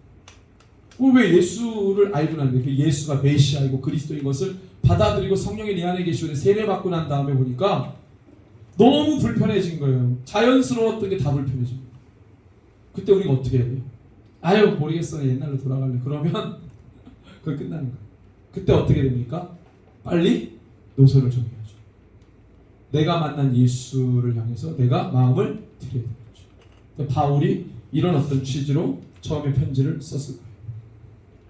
왜 예수를 알고 났는데 그 예수가 메시아이고 그리스도인 것을 받아들이고 성령이 내 안에 계시고 세례받고 난 다음에 보니까 너무 불편해진 거예요. 자연스러웠던 게 다 불편해집니다. 그때 우리가 어떻게 해야 돼요? 아유 모르겠어 옛날로 돌아갈래. 그러면 그걸 끝나는 거예요. 그때 어떻게 됩니까? 빨리 노선을 정해야죠. 내가 만난 예수를 향해서 내가 마음을 드려야 되겠죠. 바울이 이런 어떤 취지로 처음에 편지를 썼을 거예요.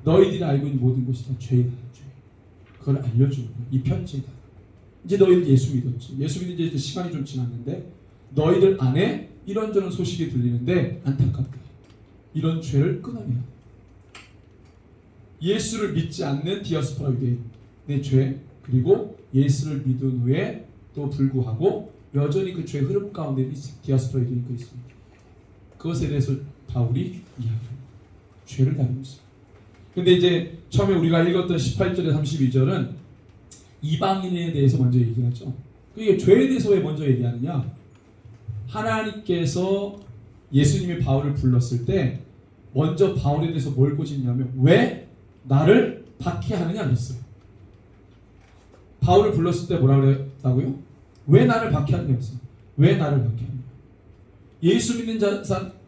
너희들이 알고 있는 모든 것이 다 죄이다. 죄. 그걸 알려주는 거야. 이 편지다. 이제 너희들 예수 믿었지. 예수 믿은 이제 시간이 좀 지났는데 너희들 안에 이런저런 소식이 들리는데 안타깝다. 이런 죄를 끊어내야 돼. 예수를 믿지 않는 디아스포라 유대인의 죄, 그리고 예수를 믿은 후에 또 불구하고 여전히 그 죄의 흐름 가운데 디아스포라 유대인이 있습니다. 그것에 대해서 바울이 이야기합니다. 죄를 다루고 있습니다. 근데 이제 처음에 우리가 읽었던 18절에 32절은 이방인에 대해서 먼저 얘기하죠. 이게 죄에 대해서 왜 먼저 얘기하느냐? 하나님께서 예수님이 바울을 불렀을 때 먼저 바울에 대해서 뭘 꼬집냐면 왜 나를 박해하느냐 그랬어요. 바울을 불렀을 때 뭐라 그랬다고요? 왜 나를 박해하느냐 그랬어요. 왜 나를 박해하느냐. 예수 믿는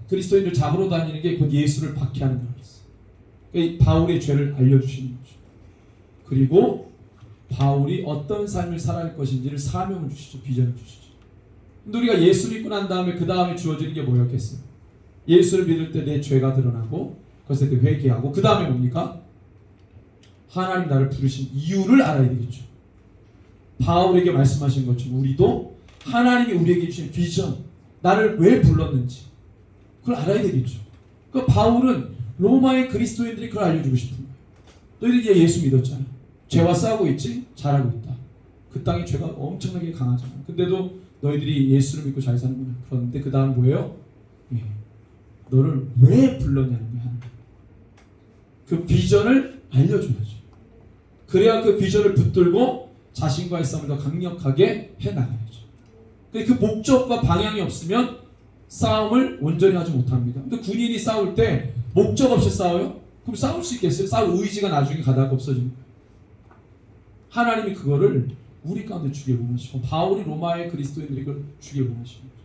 그리스도인들 잡으러 다니는 게 곧 예수를 박해하는 거라 그랬어요. 그러니까 바울의 죄를 알려주시는 거죠. 그리고 바울이 어떤 삶을 살아갈 것인지를 사명을 주시죠. 비전을 주시죠. 근데 우리가 예수 믿고 난 다음에 그 다음에 주어지는 게 뭐였겠어요? 예수를 믿을 때 내 죄가 드러나고 그것에 대해 회개하고 그 다음에 뭡니까? 하나님 나를 부르신 이유를 알아야 되겠죠. 바울에게 말씀하신 것처럼 우리도 하나님이 우리에게 주신 비전, 나를 왜 불렀는지 그걸 알아야 되겠죠. 그 바울은 로마의 그리스도인들이 그걸 알려주고 싶은 거예요. 너희들 이제 예수 믿었잖아. 죄와 싸우고 있지? 잘하고 있다. 그 땅에 죄가 엄청나게 강하잖아. 근데도 너희들이 예수를 믿고 잘 사는구나. 그런데 그 다음 뭐예요? 너를 왜 불렀냐는 거야. 그 비전을 알려줘야죠. 그래야 그 비전을 붙들고 자신과의 싸움을 더 강력하게 해나가야죠. 그 목적과 방향이 없으면 싸움을 온전히 하지 못합니다. 근데 군인이 싸울 때 목적 없이 싸워요? 그럼 싸울 수 있겠어요? 싸울 의지가 나중에 가다가 없어집니다. 하나님이 그거를 우리 가운데 주길 원하시고 바울이 로마의 그리스도인들이 그걸 주길 원하시는 거죠.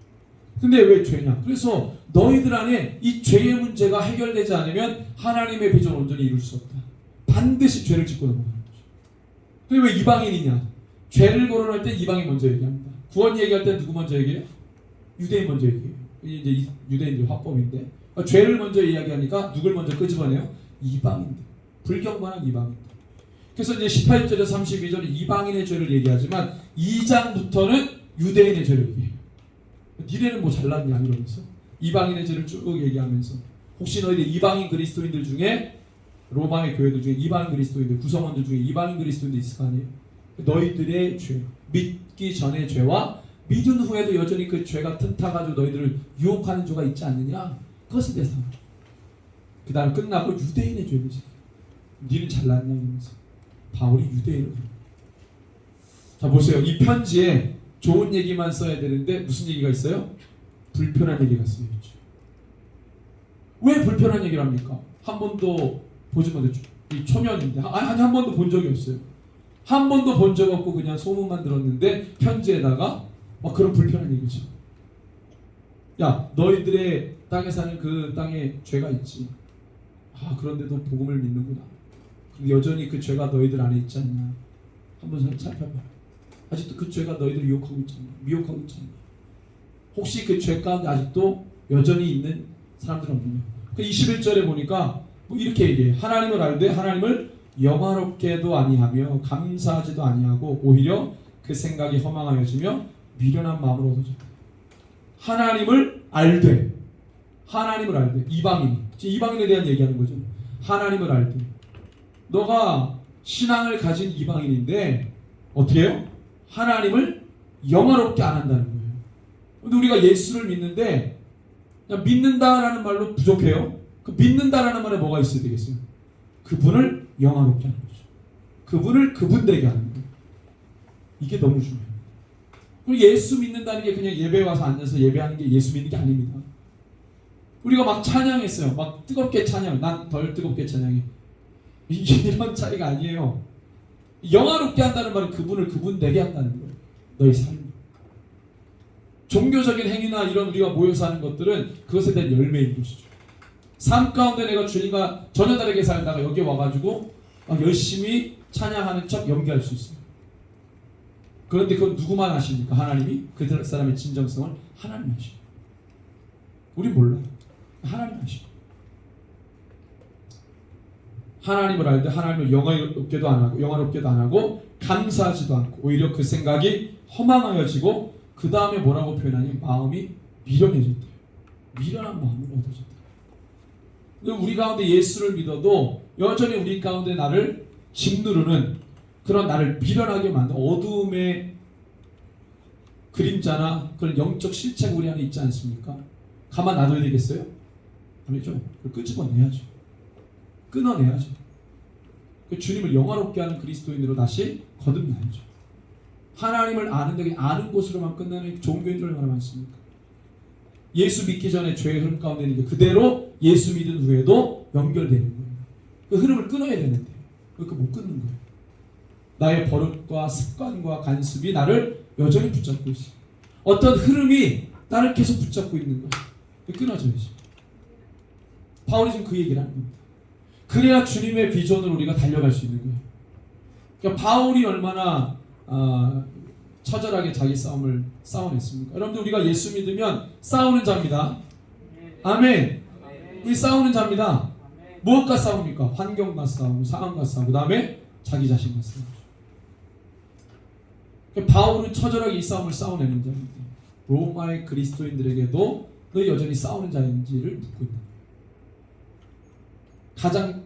근데 왜 죄냐? 그래서 너희들 안에 이 죄의 문제가 해결되지 않으면 하나님의 비전을 온전히 이룰 수 없다. 반드시 죄를 짓고 넘어가는 거죠. 근데 왜 이방인이냐? 죄를 거론할 때 이방인 먼저 얘기합니다. 구원 얘기할 때 누구 먼저 얘기해요? 유대인 먼저 얘기해요. 이제 유대인들 화법인데 죄를 먼저 이야기하니까 누굴 먼저 끄집어내요? 이방인들. 불경건한 이방인들. 그래서 이제 18절에서 32절에 이방인의 죄를 얘기하지만 2장부터는 유대인의 죄를 얘기해요. 니네는 뭐 잘났냐 이러면서 이방인의 죄를 쭉 얘기하면서 혹시 너희들 이방인 그리스도인들 중에 로마의 교회들 중에 이방인 그리스도인들 구성원들 중에 이방인 그리스도인들 있을 거 아니에요. 너희들의 죄, 믿기 전의 죄와 믿은 후에도 여전히 그 죄가 틈타가지고 너희들을 유혹하는 죄가 있지 않느냐, 그것에 대해서 그 다음 끝나고 유대인의 죄이지. 니는 잘났냐 이러면서 바울이 유대인을. 자 보세요. 이 편지에 좋은 얘기만 써야 되는데 무슨 얘기가 있어요? 불편한 얘기가 쓰여있죠. 왜 불편한 얘기를 합니까? 한 번도 보지 못했죠. 이 초면인데 아니 한 번도 본 적이 없어요. 한 번도 본 적 없고 그냥 소문만 들었는데 편지에다가 막 그런 불편한 얘기죠. 야 너희들의 땅에 사는 그 땅에 죄가 있지. 아 그런데도 복음을 믿는구나. 근데 여전히 그 죄가 너희들 안에 있지 않냐. 한번 살펴봐. 아직도 그 죄가 너희들 유혹하고 있잖아. 미혹하고 있잖아. 혹시 그 죄 가운데 아직도 여전히 있는 사람들은 없느냐. 그 21절에 보니까 뭐 이렇게 얘기해. 하나님을 알되 하나님을 영화롭게도 아니하며 감사하지도 아니하고 오히려 그 생각이 허망하여지며 미련한 마음으로 얻어져. 하나님을 알되, 하나님을 알되. 이방인이 지금 이방인에 대한 얘기하는 거죠. 하나님을 알되. 너가 신앙을 가진 이방인인데 어떻게 해요? 하나님을 영화롭게 안 한다는 거예요. 근데 우리가 예수를 믿는데 그냥 믿는다라는 말로 부족해요. 그 믿는다라는 말에 뭐가 있어야 되겠어요? 그분을 영화롭게 하는 거죠. 그분을 그분 되게 하는 거예요. 이게 너무 중요해요. 그리고 예수 믿는다는 게 그냥 예배 와서 앉아서 예배하는 게 예수 믿는 게 아닙니다. 우리가 막 찬양했어요. 막 뜨겁게 찬양. 난 덜 뜨겁게 찬양해. 이런 차이가 아니에요. 영화롭게 한다는 말은 그분을 그분 되게 한다는 거예요. 너의 삶. 종교적인 행위나 이런 우리가 모여서 하는 것들은 그것에 대한 열매인 것이죠. 삶 가운데 내가 주님과 전혀 다르게 살다가 여기 와가지고 열심히 찬양하는 척 연기할 수 있어요. 그런데 그건 누구만 아십니까? 하나님이 그 사람의 진정성을 하나님이 아시고. 우리 몰라요. 하나님이 아시고. 하나님을 알 때 하나님을 영화롭게도 안 하고 감사하지도 않고 오히려 그 생각이 허망하여지고 그 다음에 뭐라고 표현하니 마음이 미련해졌대요. 미련한 마음을 얻어졌다. 근데 우리 가운데 예수를 믿어도 여전히 우리 가운데 나를 짓누르는 그런 나를 미련하게 만든 어두움의 그림자나 그런 영적 실체가 우리 안에 있지 않습니까? 가만 놔둬야 되겠어요? 아니죠. 그걸 끄집어내야죠. 끊어내야죠. 그 주님을 영화롭게 하는 그리스도인으로 다시 거듭나야죠. 하나님을 아는데 아는 곳으로만 끝나는 종교인 줄 얼마나 많습니까? 예수 믿기 전에 죄의 흐름 가운데 있는 게 그대로 예수 믿은 후에도 연결되는 거예요. 그 흐름을 끊어야 되는데 그렇게 못 끊는 거예요. 나의 버릇과 습관과 간습이 나를 여전히 붙잡고 있어요. 어떤 흐름이 나를 계속 붙잡고 있는 거예요. 끊어져야지. 바울이 지금 그 얘기를 하는 겁니다. 그래야 주님의 비전으로 우리가 달려갈 수 있는 거예요. 그러니까 바울이 얼마나 처절하게 자기 싸움을 싸워냈습니까? 여러분들 우리가 예수 믿으면 싸우는 자입니다. 아멘. 우리 싸우는 자입니다. 무엇과 싸웁니까? 환경과 싸우고 상황과 싸우고 그 다음에 자기 자신과 싸우죠. 그러니까 바울은 처절하게 이 싸움을 싸워내는 자입니다. 로마의 그리스도인들에게도 너 여전히 싸우는 자인지를 묻고 있는 거예요. 가장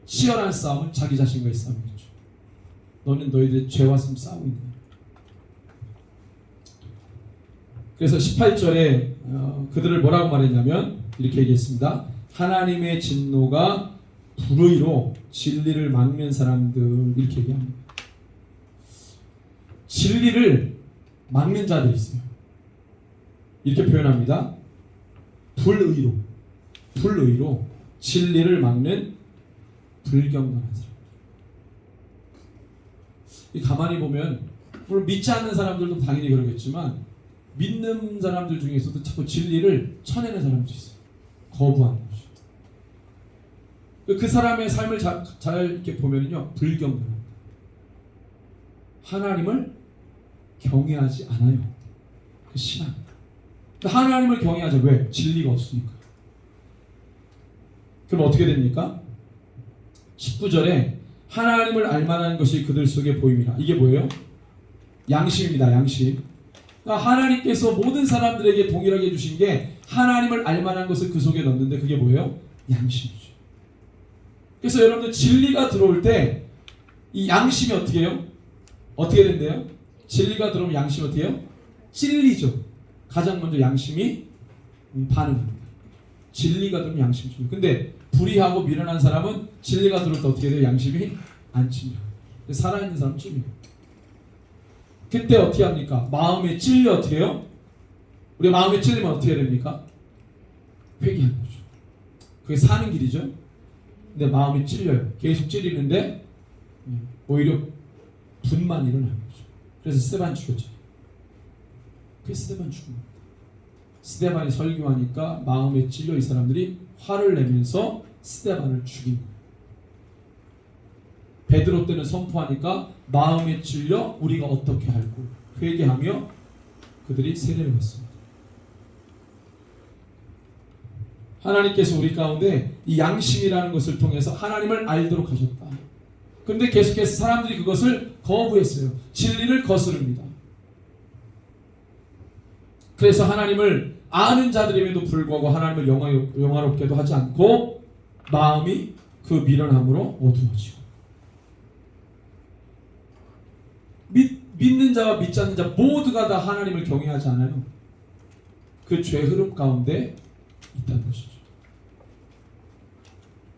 치열한 싸움은 자기 자신과의 싸움이죠. 너는 너희들의 죄와 싸우고 있는 거예요. 그래서 18절에 그들을 뭐라고 말했냐면 이렇게 얘기했습니다. 하나님의 진노가 불의로 진리를 막는 사람들 이렇게 얘기합니다. 진리를 막는 자들이 있어요. 이렇게 표현합니다. 불의로 진리를 막는 불경건한 사람. 가만히 보면 물론 믿지 않는 사람들도 당연히 그러겠지만 믿는 사람들 중에서도 자꾸 진리를 쳐내는 사람도 있어요. 거부하는 거죠. 그 사람의 삶을 잘 이렇게 보면요, 불경건합니다. 하나님을 경외하지 않아요. 그 신앙. 하나님을 경외하죠. 왜? 진리가 없으니까. 그럼 어떻게 됩니까? 19절에 하나님을 알만한 것이 그들 속에 보임이라. 이게 뭐예요? 양심입니다. 양심. 그러니까 하나님께서 모든 사람들에게 동일하게 해주신 게 하나님을 알만한 것을 그 속에 넣는데 그게 뭐예요? 양심이죠. 그래서 여러분들 진리가 들어올 때 이 양심이 어떻게 해요? 어떻게 된대요? 진리가 들어오면 양심이 어떻게 해요? 찔리죠. 가장 먼저 양심이 반응합니다. 진리가 들어오면 양심이 찔려요. 근데 불의하고 미련한 사람은 진리가 들어올 때 어떻게 돼요? 양심이 안 찔려요. 살아있는 사람은 찔려요. 그때 어떻게 합니까? 마음에 찔려 어떻게 해요? 우리 마음에 찔리면 어떻게 해야 됩니까? 회개하는 거죠. 그게 사는 길이죠. 근데 마음이 찔려요. 계속 찔리는데 오히려 분만 일어나는 거죠. 그래서 스데반 죽였죠. 그 스데반 죽은 겁니다. 스데반이 설교하니까 마음에 찔려 이 사람들이 화를 내면서 스데반을 죽인 거예요. 베드로 때는 선포하니까 마음에 찔려 우리가 어떻게 할고 회개하며 그들이 세례를 받습니다. 하나님께서 우리 가운데 이 양심이라는 것을 통해서 하나님을 알도록 하셨다. 그런데 계속해서 사람들이 그것을 거부했어요. 진리를 거스릅니다. 그래서 하나님을 아는 자들임에도 불구하고 하나님을 영화롭게도 하지 않고 마음이 그 미련함으로 어두워지고 믿는 자와 믿지 않는 자 모두가 다 하나님을 경외하지 않아요. 그 죄 흐름 가운데 있다는 것이죠.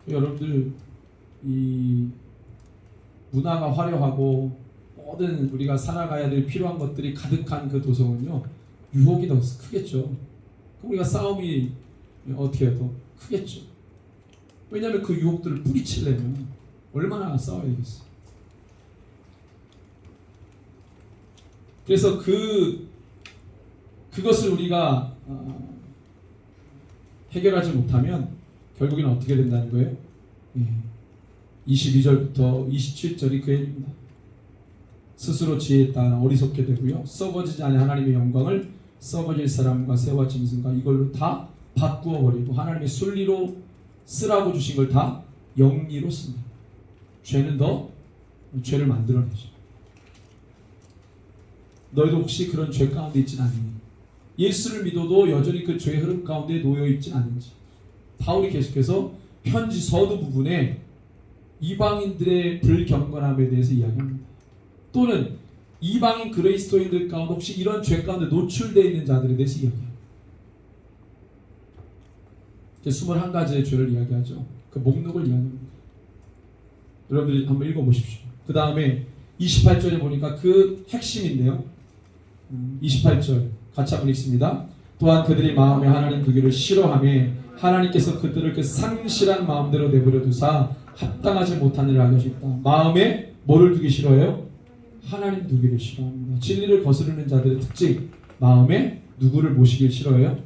여러분들 이 문화가 화려하고 모든 우리가 살아가야 될 필요한 것들이 가득한 그 도성은요 유혹이 더 크겠죠. 그럼 우리가 싸움이 어떻게 해도 크겠죠. 왜냐하면 그 유혹들을 뿌리치려면 얼마나 싸워야 되겠어요. 그래서 그것을 우리가 해결하지 못하면 결국에는 어떻게 된다는 거예요? 22절부터 27절이 그 얘기입니다. 스스로 지혜에 따라 어리석게 되고요. 썩어지지 않은 하나님의 영광을 썩어질 사람과 새와 짐승과 이걸로 다 바꾸어 버리고 하나님의 순리로 쓰라고 주신 걸 다 영리로 씁니다. 죄는 더 죄를 만들어내죠. 너희도 혹시 그런 죄 가운데 있진 않니? 예수를 믿어도 여전히 그 죄의 흐름 가운데 놓여 있진 않은지. 바울이 계속해서 편지 서두 부분에 이방인들의 불경건함에 대해서 이야기합니다. 또는 이방인 그리스도인들 가운데 혹시 이런 죄 가운데 노출되어 있는 자들에 대해서 이야기합니다. 21가지의 죄를 이야기하죠. 그 목록을 이야기합니다. 여러분들이 한번 읽어보십시오. 그 다음에 28절에 보니까 그 핵심인데요. 28절 같이 한번 읽습니다. 또한 그들이 마음에 하나님 두기를 싫어하며 하나님께서 그들을 그 상실한 마음대로 내버려 두사 합당하지 못한 일을 하게 하셨다. 마음에 뭐를 두기 싫어해요? 하나님 두기를 싫어합니다. 진리를 거스르는 자들의 특징, 마음에 누구를 모시길 싫어해요?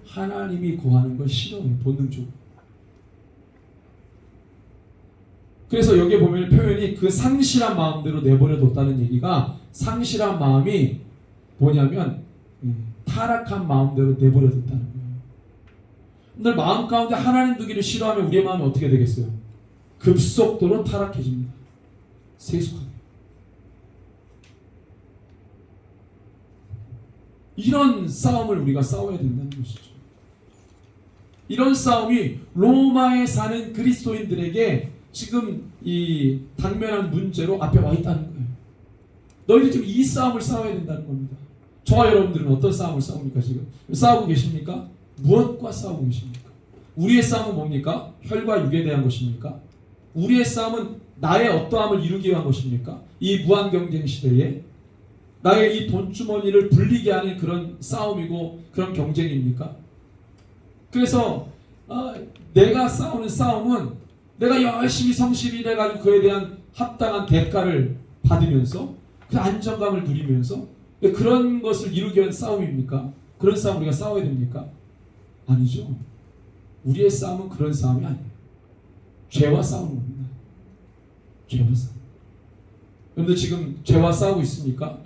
하나님이 구하는 걸 싫어해요. 본능적으로. 그래서 여기에 보면 표현이 그 상실한 마음대로 내버려 뒀다는 얘기가, 상실한 마음이 뭐냐면 타락한 마음대로 내버려 뒀다는 거예요. 오늘 마음 가운데 하나님 두기를 싫어하면 우리의 마음이 어떻게 되겠어요? 급속도로 타락해집니다. 세속하게. 이런 싸움을 우리가 싸워야 된다는 것이죠. 이런 싸움이 로마에 사는 그리스도인들에게 지금 이 당면한 문제로 앞에 와 있다는 거예요. 너희들 지금 이 싸움을 싸워야 된다는 겁니다. 저와 여러분들은 어떤 싸움을 싸웁니까? 지금 싸우고 계십니까? 무엇과 싸우고 계십니까? 우리의 싸움은 뭡니까? 혈과 육에 대한 것입니까? 우리의 싸움은 나의 어떠함을 이루기 위한 것입니까? 이 무한 경쟁 시대에 나의 이 돈주머니를 불리게 하는 그런 싸움이고 그런 경쟁입니까? 그래서 내가 싸우는 싸움은 내가 열심히 성실히 해가지고 그에 대한 합당한 대가를 받으면서 그 안정감을 누리면서 그런 것을 이루기 위한 싸움입니까? 그런 싸움 우리가 싸워야 됩니까? 아니죠. 우리의 싸움은 그런 싸움이 아니에요. 죄와 싸우는 겁니다. 죄와 싸움. 여러분들 지금 죄와 싸우고 있습니까?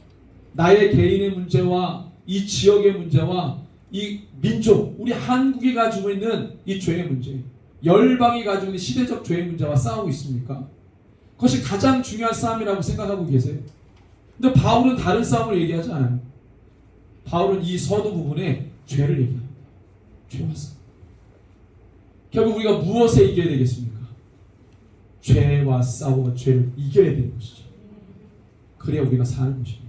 나의 개인의 문제와 이 지역의 문제와 이 민족, 우리 한국이 가지고 있는 이 죄의 문제, 열방이 가지고 있는 시대적 죄의 문제와 싸우고 있습니까? 그것이 가장 중요한 싸움이라고 생각하고 계세요? 근데 바울은 다른 싸움을 얘기하지 않아요. 바울은 이 서두 부분에 죄를 얘기합니다. 죄와 싸움. 결국 우리가 무엇에 이겨야 되겠습니까? 죄와 싸워 죄를 이겨야 되는 것이죠. 그래야 우리가 사는 것입니다.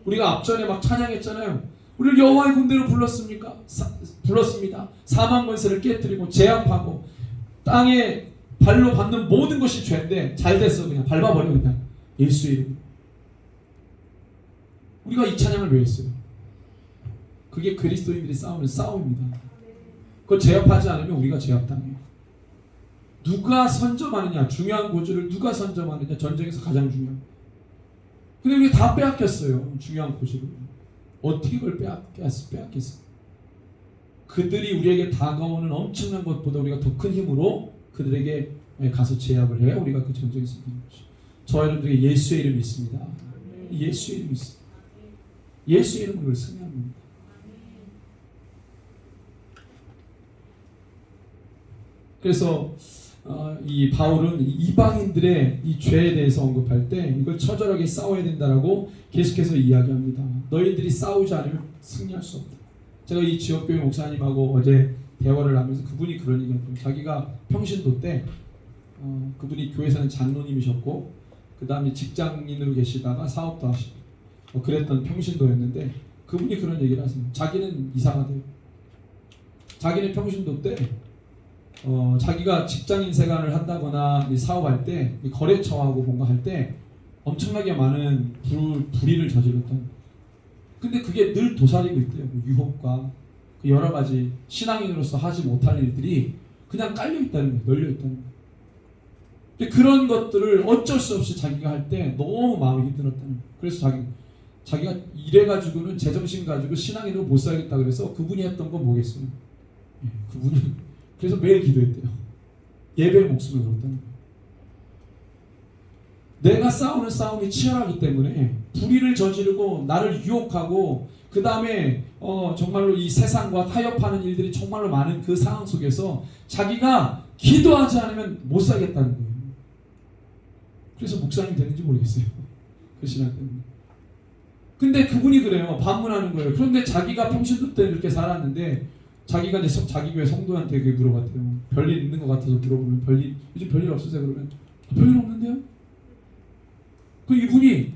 우리가 앞전에 막 찬양했잖아요. 우리를 여호와의 군대로 불렀습니까? 불렀습니다. 사망 권세를 깨뜨리고 제압하고 땅에 발로 밟는 모든 것이 죄인데 잘 됐어. 그냥 밟아버려. 그냥 예수의 이름으로. 우리가 이 찬양을 왜 했어요? 그게 그리스도인들이 싸우는 싸움입니다. 그걸 제압하지 않으면 우리가 제압당해요. 누가 선점하느냐, 중요한 고지를 누가 선점하느냐, 전쟁에서 가장 중요한. 근데 우리가 다 빼앗겼어요. 중요한 고지를. 어떻게 그걸 빼앗겼어? 그들이 우리에게 다가오는 엄청난 것보다 우리가 더 큰 힘으로 그들에게 가서 제압을 해야 우리가 그 전쟁에서 이기는 것이죠. 저와 여러분들에게 예수의 이름이 있습니다. 예수의 이름이 있습니다. 예수의 이름으로 승리합니다. 그래서 이 바울은 이방인들의 이 죄에 대해서 언급할 때 이걸 처절하게 싸워야 된다라고 계속해서 이야기합니다. 너희들이 싸우지 않으면 승리할 수 없다. 제가 이 지역교회 목사님하고 어제 대화를 하면서 그분이 그런 얘기했어요. 자기가 평신도 때 그분이 교회에서는 장로님이셨고 그 다음에 직장인으로 계시다가 사업도 하시고 그랬던 평신도였는데 그분이 그런 얘기를 하세요. 자기는 이상하대요. 자기는 평신도 때 자기가 직장인 생활을 한다거나 사업할 때 거래처하고 뭔가 할 때 엄청나게 많은 불의를 저질렀던. 근데 그게 늘 도사리고 있대요. 유혹과 그 여러 가지 신앙인으로서 하지 못할 일들이 그냥 깔려 있다는 거예요. 널려 있다는 거예요. 근데 그런 것들을 어쩔 수 없이 자기가 할 때 너무 마음이 힘들었다는 거예요. 그래서 자기가 이래가지고는 제정신 가지고 신앙인으로 못 살겠다 그래서 그분이 했던 건 뭐겠어요? 그분이 그래서 매일 기도했대요. 예배의 목숨을 걸었다는 거예요. 내가 싸우는 싸움이 치열하기 때문에 불의를 저지르고 나를 유혹하고 그 다음에 정말로 이 세상과 타협하는 일들이 정말로 많은 그 상황 속에서 자기가 기도하지 않으면 못 살겠다는 거예요. 그래서 목사님이 됐는지 모르겠어요. 그 신앙 때문에. 근데 그분이 그래요. 반문하는 거예요. 그런데 자기가 평신도 때 그렇게 살았는데 자기가 이제 자기 교회 성도한테 그게 물어봤대요. 별일 있는 것 같아서 물어보면 요즘 별일 없으세요? 그러면 별일 없는데요? 그 이분이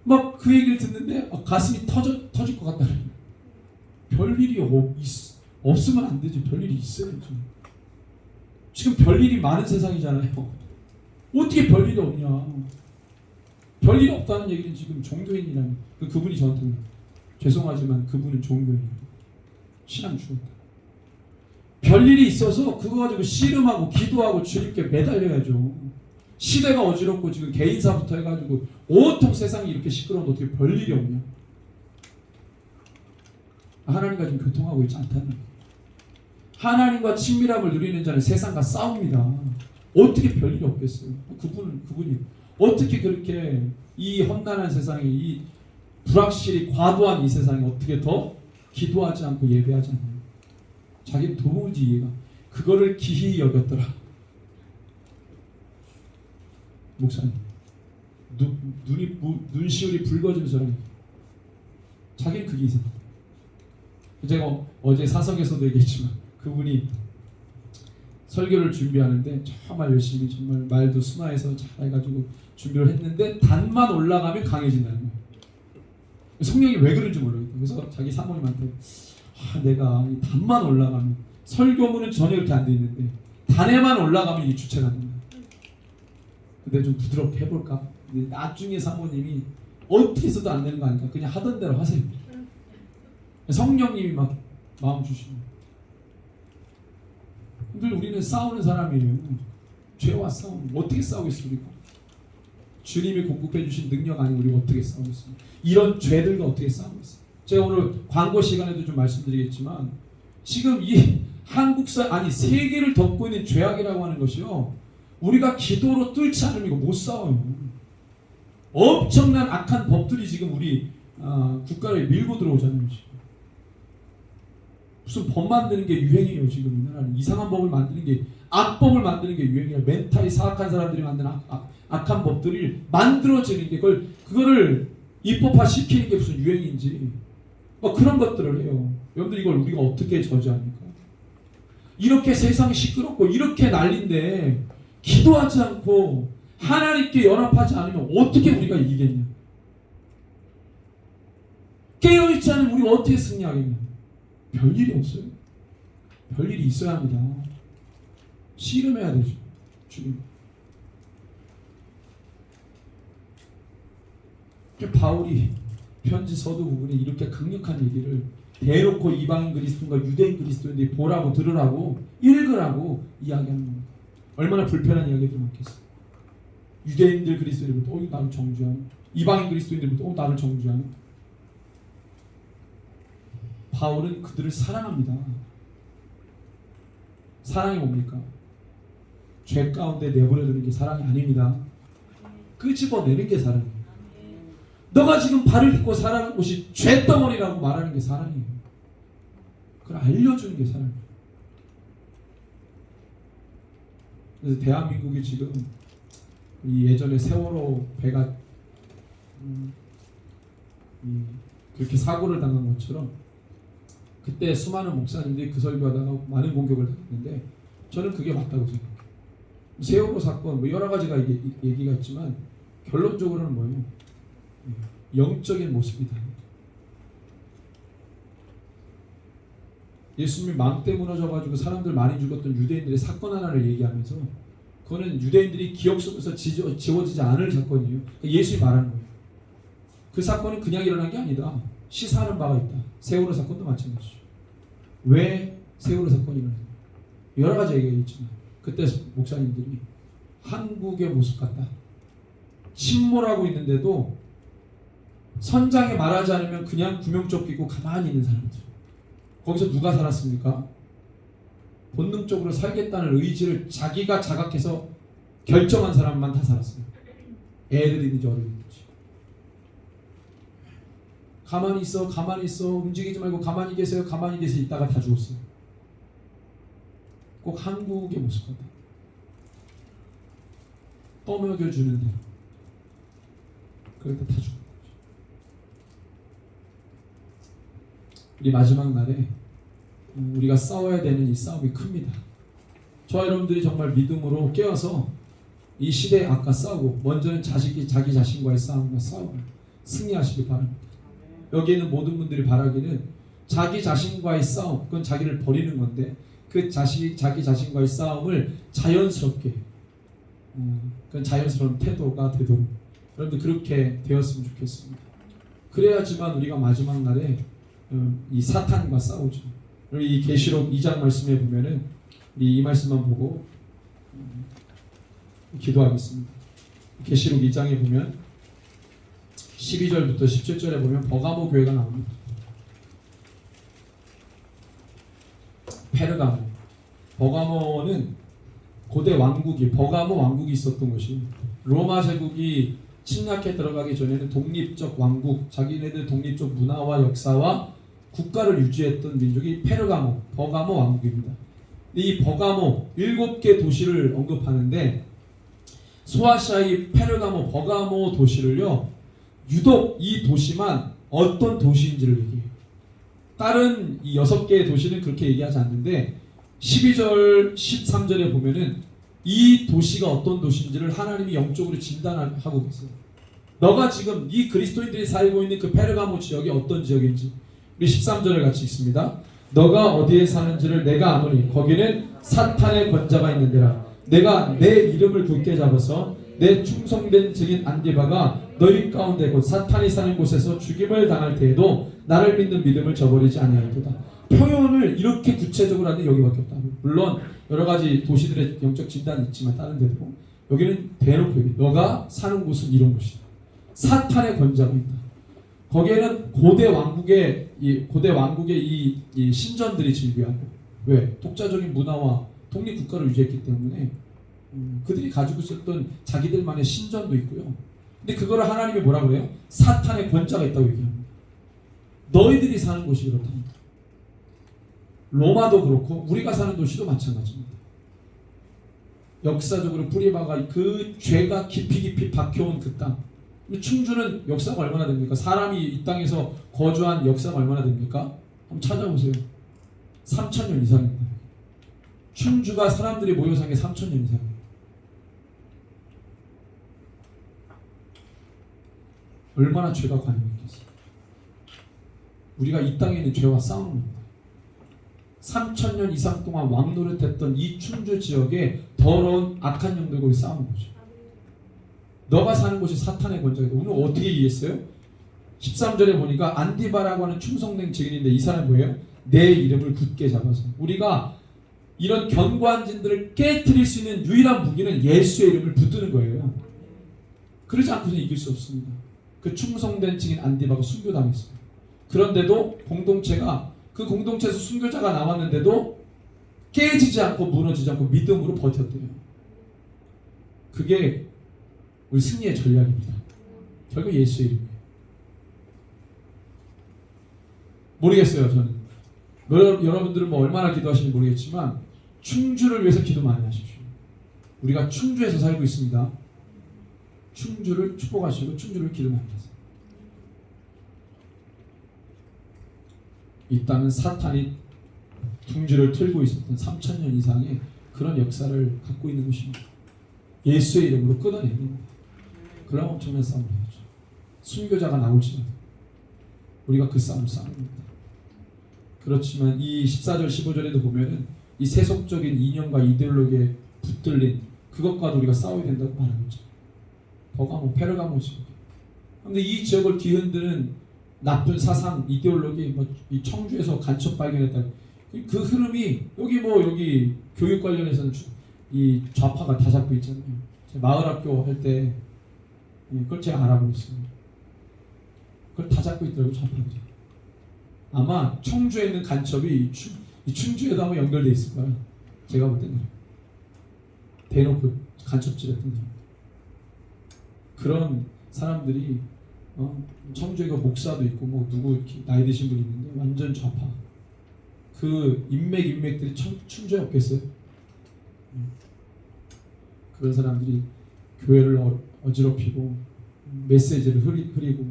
막 그 얘기를 듣는데 가슴이 터질 것 같다는 거예요. 별일이 없으면 안 되지. 별일이 있어야지. 지금 별일이 많은 세상이잖아요. 어떻게 별일이 없냐. 별일이 없다는 얘기는 지금 종교인이라는 그분이 저한테 죄송하지만 그분은 종교인이에요. 신앙 죽었다. 별일이 있어서 그거 가지고 씨름하고 기도하고 주님께 매달려야죠. 시대가 어지럽고 지금 개인사부터 해가지고 온통 세상이 이렇게 시끄러운데 어떻게 별일이 없냐. 하나님과 지금 교통하고 있지 않다는 거예요. 하나님과 친밀함을 누리는 자는 세상과 싸웁니다. 어떻게 별일이 없겠어요. 그분이 어떻게 그렇게 이 험난한 세상에 이 불확실히 과도한 이 세상에 어떻게 더 기도하지 않고 예배하지 않나요? 자기는 도무지 이해가 그거를 기히 여겼더라. 목사님 눈시울이 붉어지는 사람이 자기는 그게 이상. 제가 어제 사석에서도 얘기했지만 그분이 설교를 준비하는데 정말 열심히 정말 말도 순화해서 잘해가지고 준비를 했는데 단만 올라가면 강해진다는 거예요. 성령이 왜 그런지 모르겠어요. 그래서 자기 사모님한테 내가 이 단만 올라가면 설교문은 전혀 이렇게 안 돼 있는데 단에만 올라가면 이게 주체가 된다. 근데 좀 부드럽게 해볼까? 근데 나중에 사모님이 어떻게 해서도 안 되는 거 아니까 그냥 하던 대로 하세요. 성령님이 막 마음 주시는. 늘 우리는 싸우는 사람이에요. 죄와 싸움. 어떻게 싸우겠습니까? 주님이 공급해 주신 능력 아니고 우리가 어떻게 싸우겠습니까? 이런 죄들과 어떻게 싸우겠어요? 제가 오늘 광고 시간에도 좀 말씀드리겠지만 지금 이 세계를 덮고 있는 죄악이라고 하는 것이요. 우리가 기도로 뚫지 않으면 이거 못 싸워요. 엄청난 악한 법들이 지금 우리 국가를 밀고 들어오잖아요. 무슨 법 만드는 게 유행이에요. 지금 이상한 법을 만드는 게 악법을 만드는 게 유행이에요. 멘탈이 사악한 사람들이 만드는 악한 법들이 만들어지는 게 그거를 입법화 시키는 게 무슨 유행인지 그런 것들을 해요. 여러분들 이걸 우리가 어떻게 저지합니까? 이렇게 세상이 시끄럽고 이렇게 난리인데 기도하지 않고 하나님께 연합하지 않으면 어떻게 우리가 이기겠냐? 깨어있지 않으면 우리가 어떻게 승리하겠냐? 별일이 없어요. 별일이 있어야 합니다. 씨름해야 되죠. 주님. 바울이 편지 서두 부분에 이렇게 강력한 얘기를 대놓고 이방인 그리스도인과 유대인 그리스도인들이 보라고 들으라고 읽으라고 이야기하는 겁니다. 얼마나 불편한 이야기들이 많겠어요. 유대인들 그리스도인들부터 나를 정죄하는, 이방인 그리스도인들부터 나를 정죄하는. 바울은 그들을 사랑합니다. 사랑이 뭡니까? 죄 가운데 내버려두는 게 사랑이 아닙니다. 끄집어내는 게 사랑이에요. 너가 지금 발을 딛고 살아가는 곳이 죄덩어리라고 말하는 게 사랑이에요. 그걸 알려주는 게 사랑이에요. 그래서 대한민국이 지금 이 예전에 세월호 배가 그렇게 사고를 당한 것처럼 그때 수많은 목사님들이 그 설교하다가 많은 공격을 당했는데 저는 그게 맞다고 생각해요. 세월호 사건 여러 가지가 얘기가 있지만 결론적으로는 뭐예요? 영적인 모습이다. 예수님이 망대 무너져가지고 사람들 많이 죽었던 유대인들의 사건 하나를 얘기하면서 그거는 유대인들이 기억 속에서 지워지지 않을 사건이에요. 예수님이 말하는 거예요. 그 사건은 그냥 일어난 게 아니다. 시사하는 바가 있다. 세월호 사건도 마찬가지죠. 왜 세월호 사건이 일어났냐? 여러 가지 얘기가 있지만 그때 목사님들이 한국의 모습 같다. 침몰하고 있는데도 선장에 말하지 않으면 그냥 구명조끼 끼고 가만히 있는 사람들. 거기서 누가 살았습니까? 본능적으로 살겠다는 의지를 자기가 자각해서 결정한 사람만 다 살았어요. 애들이든지 어른이든지. 가만히 있어 움직이지 말고 가만히 계세요 있다가 다 죽었어요. 꼭 한국의 모습 같다. 떠먹여주는데 그런데 다 죽는 거죠. 우리 마지막 날에 우리가 싸워야 되는 이 싸움이 큽니다. 저와 여러분들이 정말 믿음으로 깨어서 이 시대에 아까 싸우고 먼저는 자기 자신과의 싸움과 싸우고 승리하시길 바랍니다. 여기 있는 모든 분들이 바라기는 자기 자신과의 싸움, 그건 자기를 버리는 건데 그 자기 자신과의 싸움을 자연스럽게 그건 자연스러운 태도가 되도록 여러분들 그렇게 되었으면 좋겠습니다. 그래야지만 우리가 마지막 날에 이 사탄과 싸우죠. 이 계시록 2장 말씀에 보면은 우리 이 말씀만 보고 기도하겠습니다. 계시록 2장에 보면 12절부터 17절에 보면 버가모 교회가 나옵니다. 페르가모, 버가모는 고대 왕국이 버가모 왕국이 있었던 것이 로마 제국이 침략해 들어가기 전에는 독립적 왕국, 자기네들 독립적 문화와 역사와 국가를 유지했던 민족이 페르가모, 버가모 왕국입니다. 이 버가모 7개 도시를 언급하는데 소아시아의 페르가모, 버가모 도시를요 유독 이 도시만 어떤 도시인지를 얘기해요. 다른 이 6개의 도시는 그렇게 얘기하지 않는데 12절, 13절에 보면은 이 도시가 어떤 도시인지를 하나님이 영적으로 진단하고 계세요. 너가 지금 이 그리스도인들이 살고 있는 그 페르가모 지역이 어떤 지역인지 우리 13절을 같이 읽습니다. 너가 어디에 사는지를 내가 아노니 거기는 사탄의 권자가 있는 데라. 내가 내 이름을 굳게 잡아서 내 충성된 증인 안디바가 너희 가운데 곧 사탄이 사는 곳에서 죽임을 당할 때에도 나를 믿는 믿음을 저버리지 아니하리로다. 표현을 이렇게 구체적으로 하는데 여기밖에 없다. 물론 여러 가지 도시들의 영적 진단이 있지만 다른 데도 여기는 대놓고 얘기해. 너가 사는 곳은 이런 곳이다. 사탄의 권자가 있다. 거기에는 고대 왕국의 이 신전들이 즐비하고 왜? 독자적인 문화와 독립 국가를 유지했기 때문에 그들이 가지고 있었던 자기들만의 신전도 있고요. 근데 그거를 하나님이 뭐라고 그래요? 사탄의 권자가 있다고 얘기합니다. 너희들이 사는 곳이 그렇답니다. 로마도 그렇고 우리가 사는 도시도 마찬가지입니다. 역사적으로 뿌리박아 그 죄가 깊이 박혀온 그 땅. 충주는 역사가 얼마나 됩니까? 사람이 이 땅에서 거주한 역사가 얼마나 됩니까? 한번 찾아보세요. 3,000년 이상입니다. 충주가 사람들이 모여 산 게 3,000년 이상이에요. 얼마나 죄가 관여했겠어요. 우리가 이 땅에 있는 죄와 싸우는 겁니다. 3,000년 이상 동안 왕노릇했던 이 충주 지역에 더러운 악한 영들과 싸우는 거죠. 너가 사는 곳이 사탄의 권장이다. 오늘 어떻게 이해했어요? 13절에 보니까 안디바라고 하는 충성된 증인인데 이 사람이 뭐예요? 내 이름을 굳게 잡아서. 우리가 이런 견고한진들을 깨트릴 수 있는 유일한 무기는 예수의 이름을 붙드는 거예요. 그러지 않고서 이길 수 없습니다. 그 충성된 증인 안디바가 순교당했어요. 그런데도 그 공동체에서 순교자가 나왔는데도 깨지지 않고 무너지지 않고 믿음으로 버텼대요. 그게 우리 승리의 전략입니다. 결국 예수의 이름이에요. 모르겠어요. 저는 여러분들은 뭐 얼마나 기도하시는지 모르겠지만 충주를 위해서 기도 많이 하십시오. 우리가 충주에서 살고 있습니다. 충주를 축복하시고 충주를 기도 많이 하세요. 이 땅은 사탄이 둥지를 틀고 있었던 3,000년 이상의 그런 역사를 갖고 있는 것입니다. 예수의 이름으로 끊어내는 겁니다. 그럼 엄청난 싸움을 해야죠. 순교자가 나올지라도 우리가 그 싸움을 싸우는 겁니다. 그렇지만 이 14절 15절에도 보면은 이 세속적인 이념과 이데올로기에 붙들린 그것과도 우리가 싸워야 된다고 말하고 있죠. 버가모, 페르가모 지역. 그런데 이 지역을 뒤흔드는 나쁜 사상, 이데올로기, 이 청주에서 간첩 발견했다. 그 흐름이 여기 교육 관련해서는 이 좌파가 다 잡고 있잖아요. 마을학교 할 때 그걸 제가 알아보고 있어요. 그걸 다 잡고 있더라고요, 좌파들이. 아마 청주에 있는 간첩이 이 충주에도 아마 연결돼 있을 거예요. 제가 볼 때는 대놓고 간첩질했던 사람. 그런 사람들이 청주에 목사도 있고 누구 이렇게 나이 드신 분이 있는데 완전 좌파. 그 인맥들이 충주에 없겠어요? 그런 사람들이 교회를 어지럽히고 메시지를 흐리고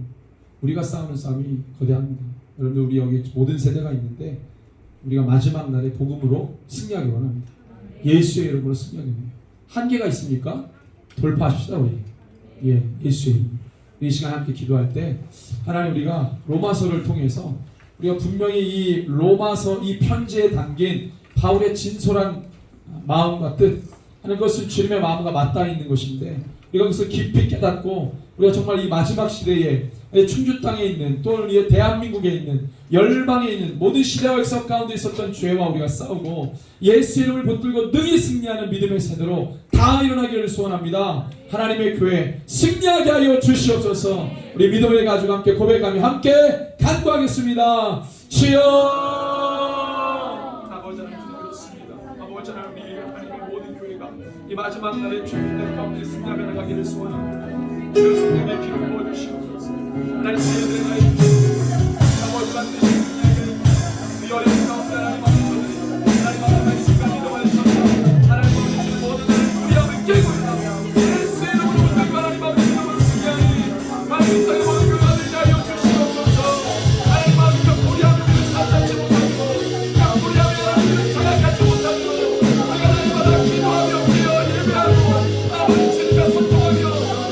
우리가 싸우는 싸움이 거대합니다. 여러분들 우리 여기 모든 세대가 있는데 우리가 마지막 날에 복음으로 승리하기 원합니다. 예수의 이름으로 승리하기 원해요. 한계가 있습니까? 돌파합시다 우리. 예수의 이름. 이 시간 함께 기도할 때 하나님 우리가 로마서를 통해서 우리가 분명히 이 로마서 이 편지에 담긴 바울의 진솔한 마음과 뜻 하는 것은 주님의 마음과 맞닿아 있는 것인데 우리가 그것을 깊이 깨닫고 우리가 정말 이 마지막 시대에 충주 땅에 있는 또는 이 대한민국에 있는 열방에 있는 모든 시대와 역사 가운데 있었던 죄와 우리가 싸우고 예수 이름을 붙들고 능히 승리하는 믿음의 세대로 다 일어나기를 소원합니다. 하나님의 교회 승리하게 하여 주시옵소서. 우리 믿음의 가족 함께 고백하며 함께 간구하겠습니다. 주여. 아버지 하나님 그렇습니다. 아버지 하나님 우리 하나님의 모든 교회가 이 마지막 날에 주님의 가운데 승리하며 나가기를 소원합니다. 주여 성령의 피로 부어주시옵소서. 하나님 세대들의 나의 아버지 반드시 승리하게 이 어려운 가운데 하나님 앞에 하나님 앞에 순간 믿음을 해서 하나님 우리 모든 우리함을 깨고 있다. 예수의 이름으로 붙들고 하나님 앞에 믿음을 승리하니 하나님 땅의 모든 교회들이 하여 주시옵소서. 하나님 앞에 우리함을 사잡지 못하고 우리함을 하나님을 장악하지 못하고 우리가 날마다 기도하며 기어 예배하고 아버지 주님과 소통하며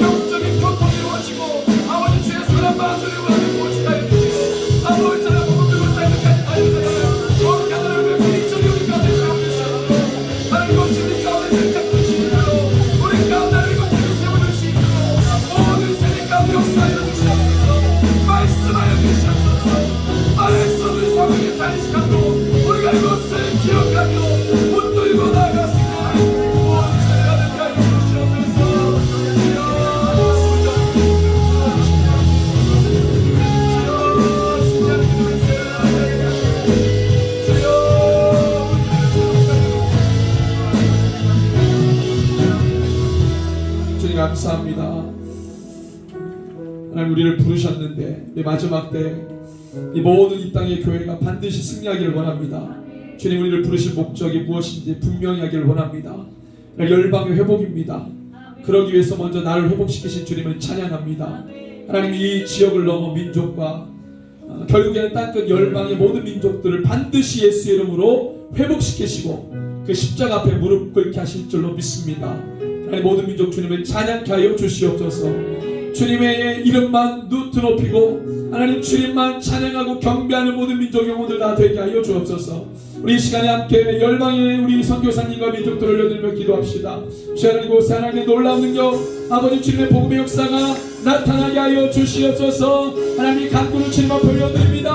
영적인 교통이 이루어지고 아버지 주의 사랑 마음들을 하나님 보시하여 주시고 아버지 하나님 몸들고 땅끝까지 달려들어요. 거룩한 하나님의 기적이 우리 가운데 세워주시옵소서. 하나님 것입니까 오늘 살짝 주시므로 우리 가운데 하나님 것들을 세워주시므로 모든 세대 가운데 역사하여 주시옵소서. 말씀하여 주시옵소서. 말씀을 성령에 단식하고 우리가 이것을 기억하며 붙들고 나아갔습니다. 모든 세대가 되게 하여 주시옵소서. 주님 감사합니다. 하나님 우리를 부르셨는데 이 마지막 때 이 모든 이 땅의 교회가 반드시 승리하기를 원합니다. 주님 우리를 부르신 목적이 무엇인지 분명히 하기를 원합니다. 열방의 회복입니다. 그러기 위해서 먼저 나를 회복시키신 주님을 찬양합니다. 하나님 이 지역을 넘어 민족과 결국에는 땅끝 열방의 모든 민족들을 반드시 예수 이름으로 회복시키시고 그 십자가 앞에 무릎 꿇게 하실 줄로 믿습니다. 하나님 모든 민족 주님을 찬양케 하여 주시옵소서. 주님의 이름만 높이고 하나님 주님만 찬양하고 경배하는 모든 민족 영혼들 다 되게 하여 주옵소서. 우리 이 시간에 함께 열방의 우리 선교사님과 민족들을 올려드리며 기도합시다. 주 하나님 곳에 하나님의 놀라운 능력 아버지 주님의 복음의 역사가 나타나게 하여 주시옵소서. 하나님 간구를 주님 앞에 올려드립니다.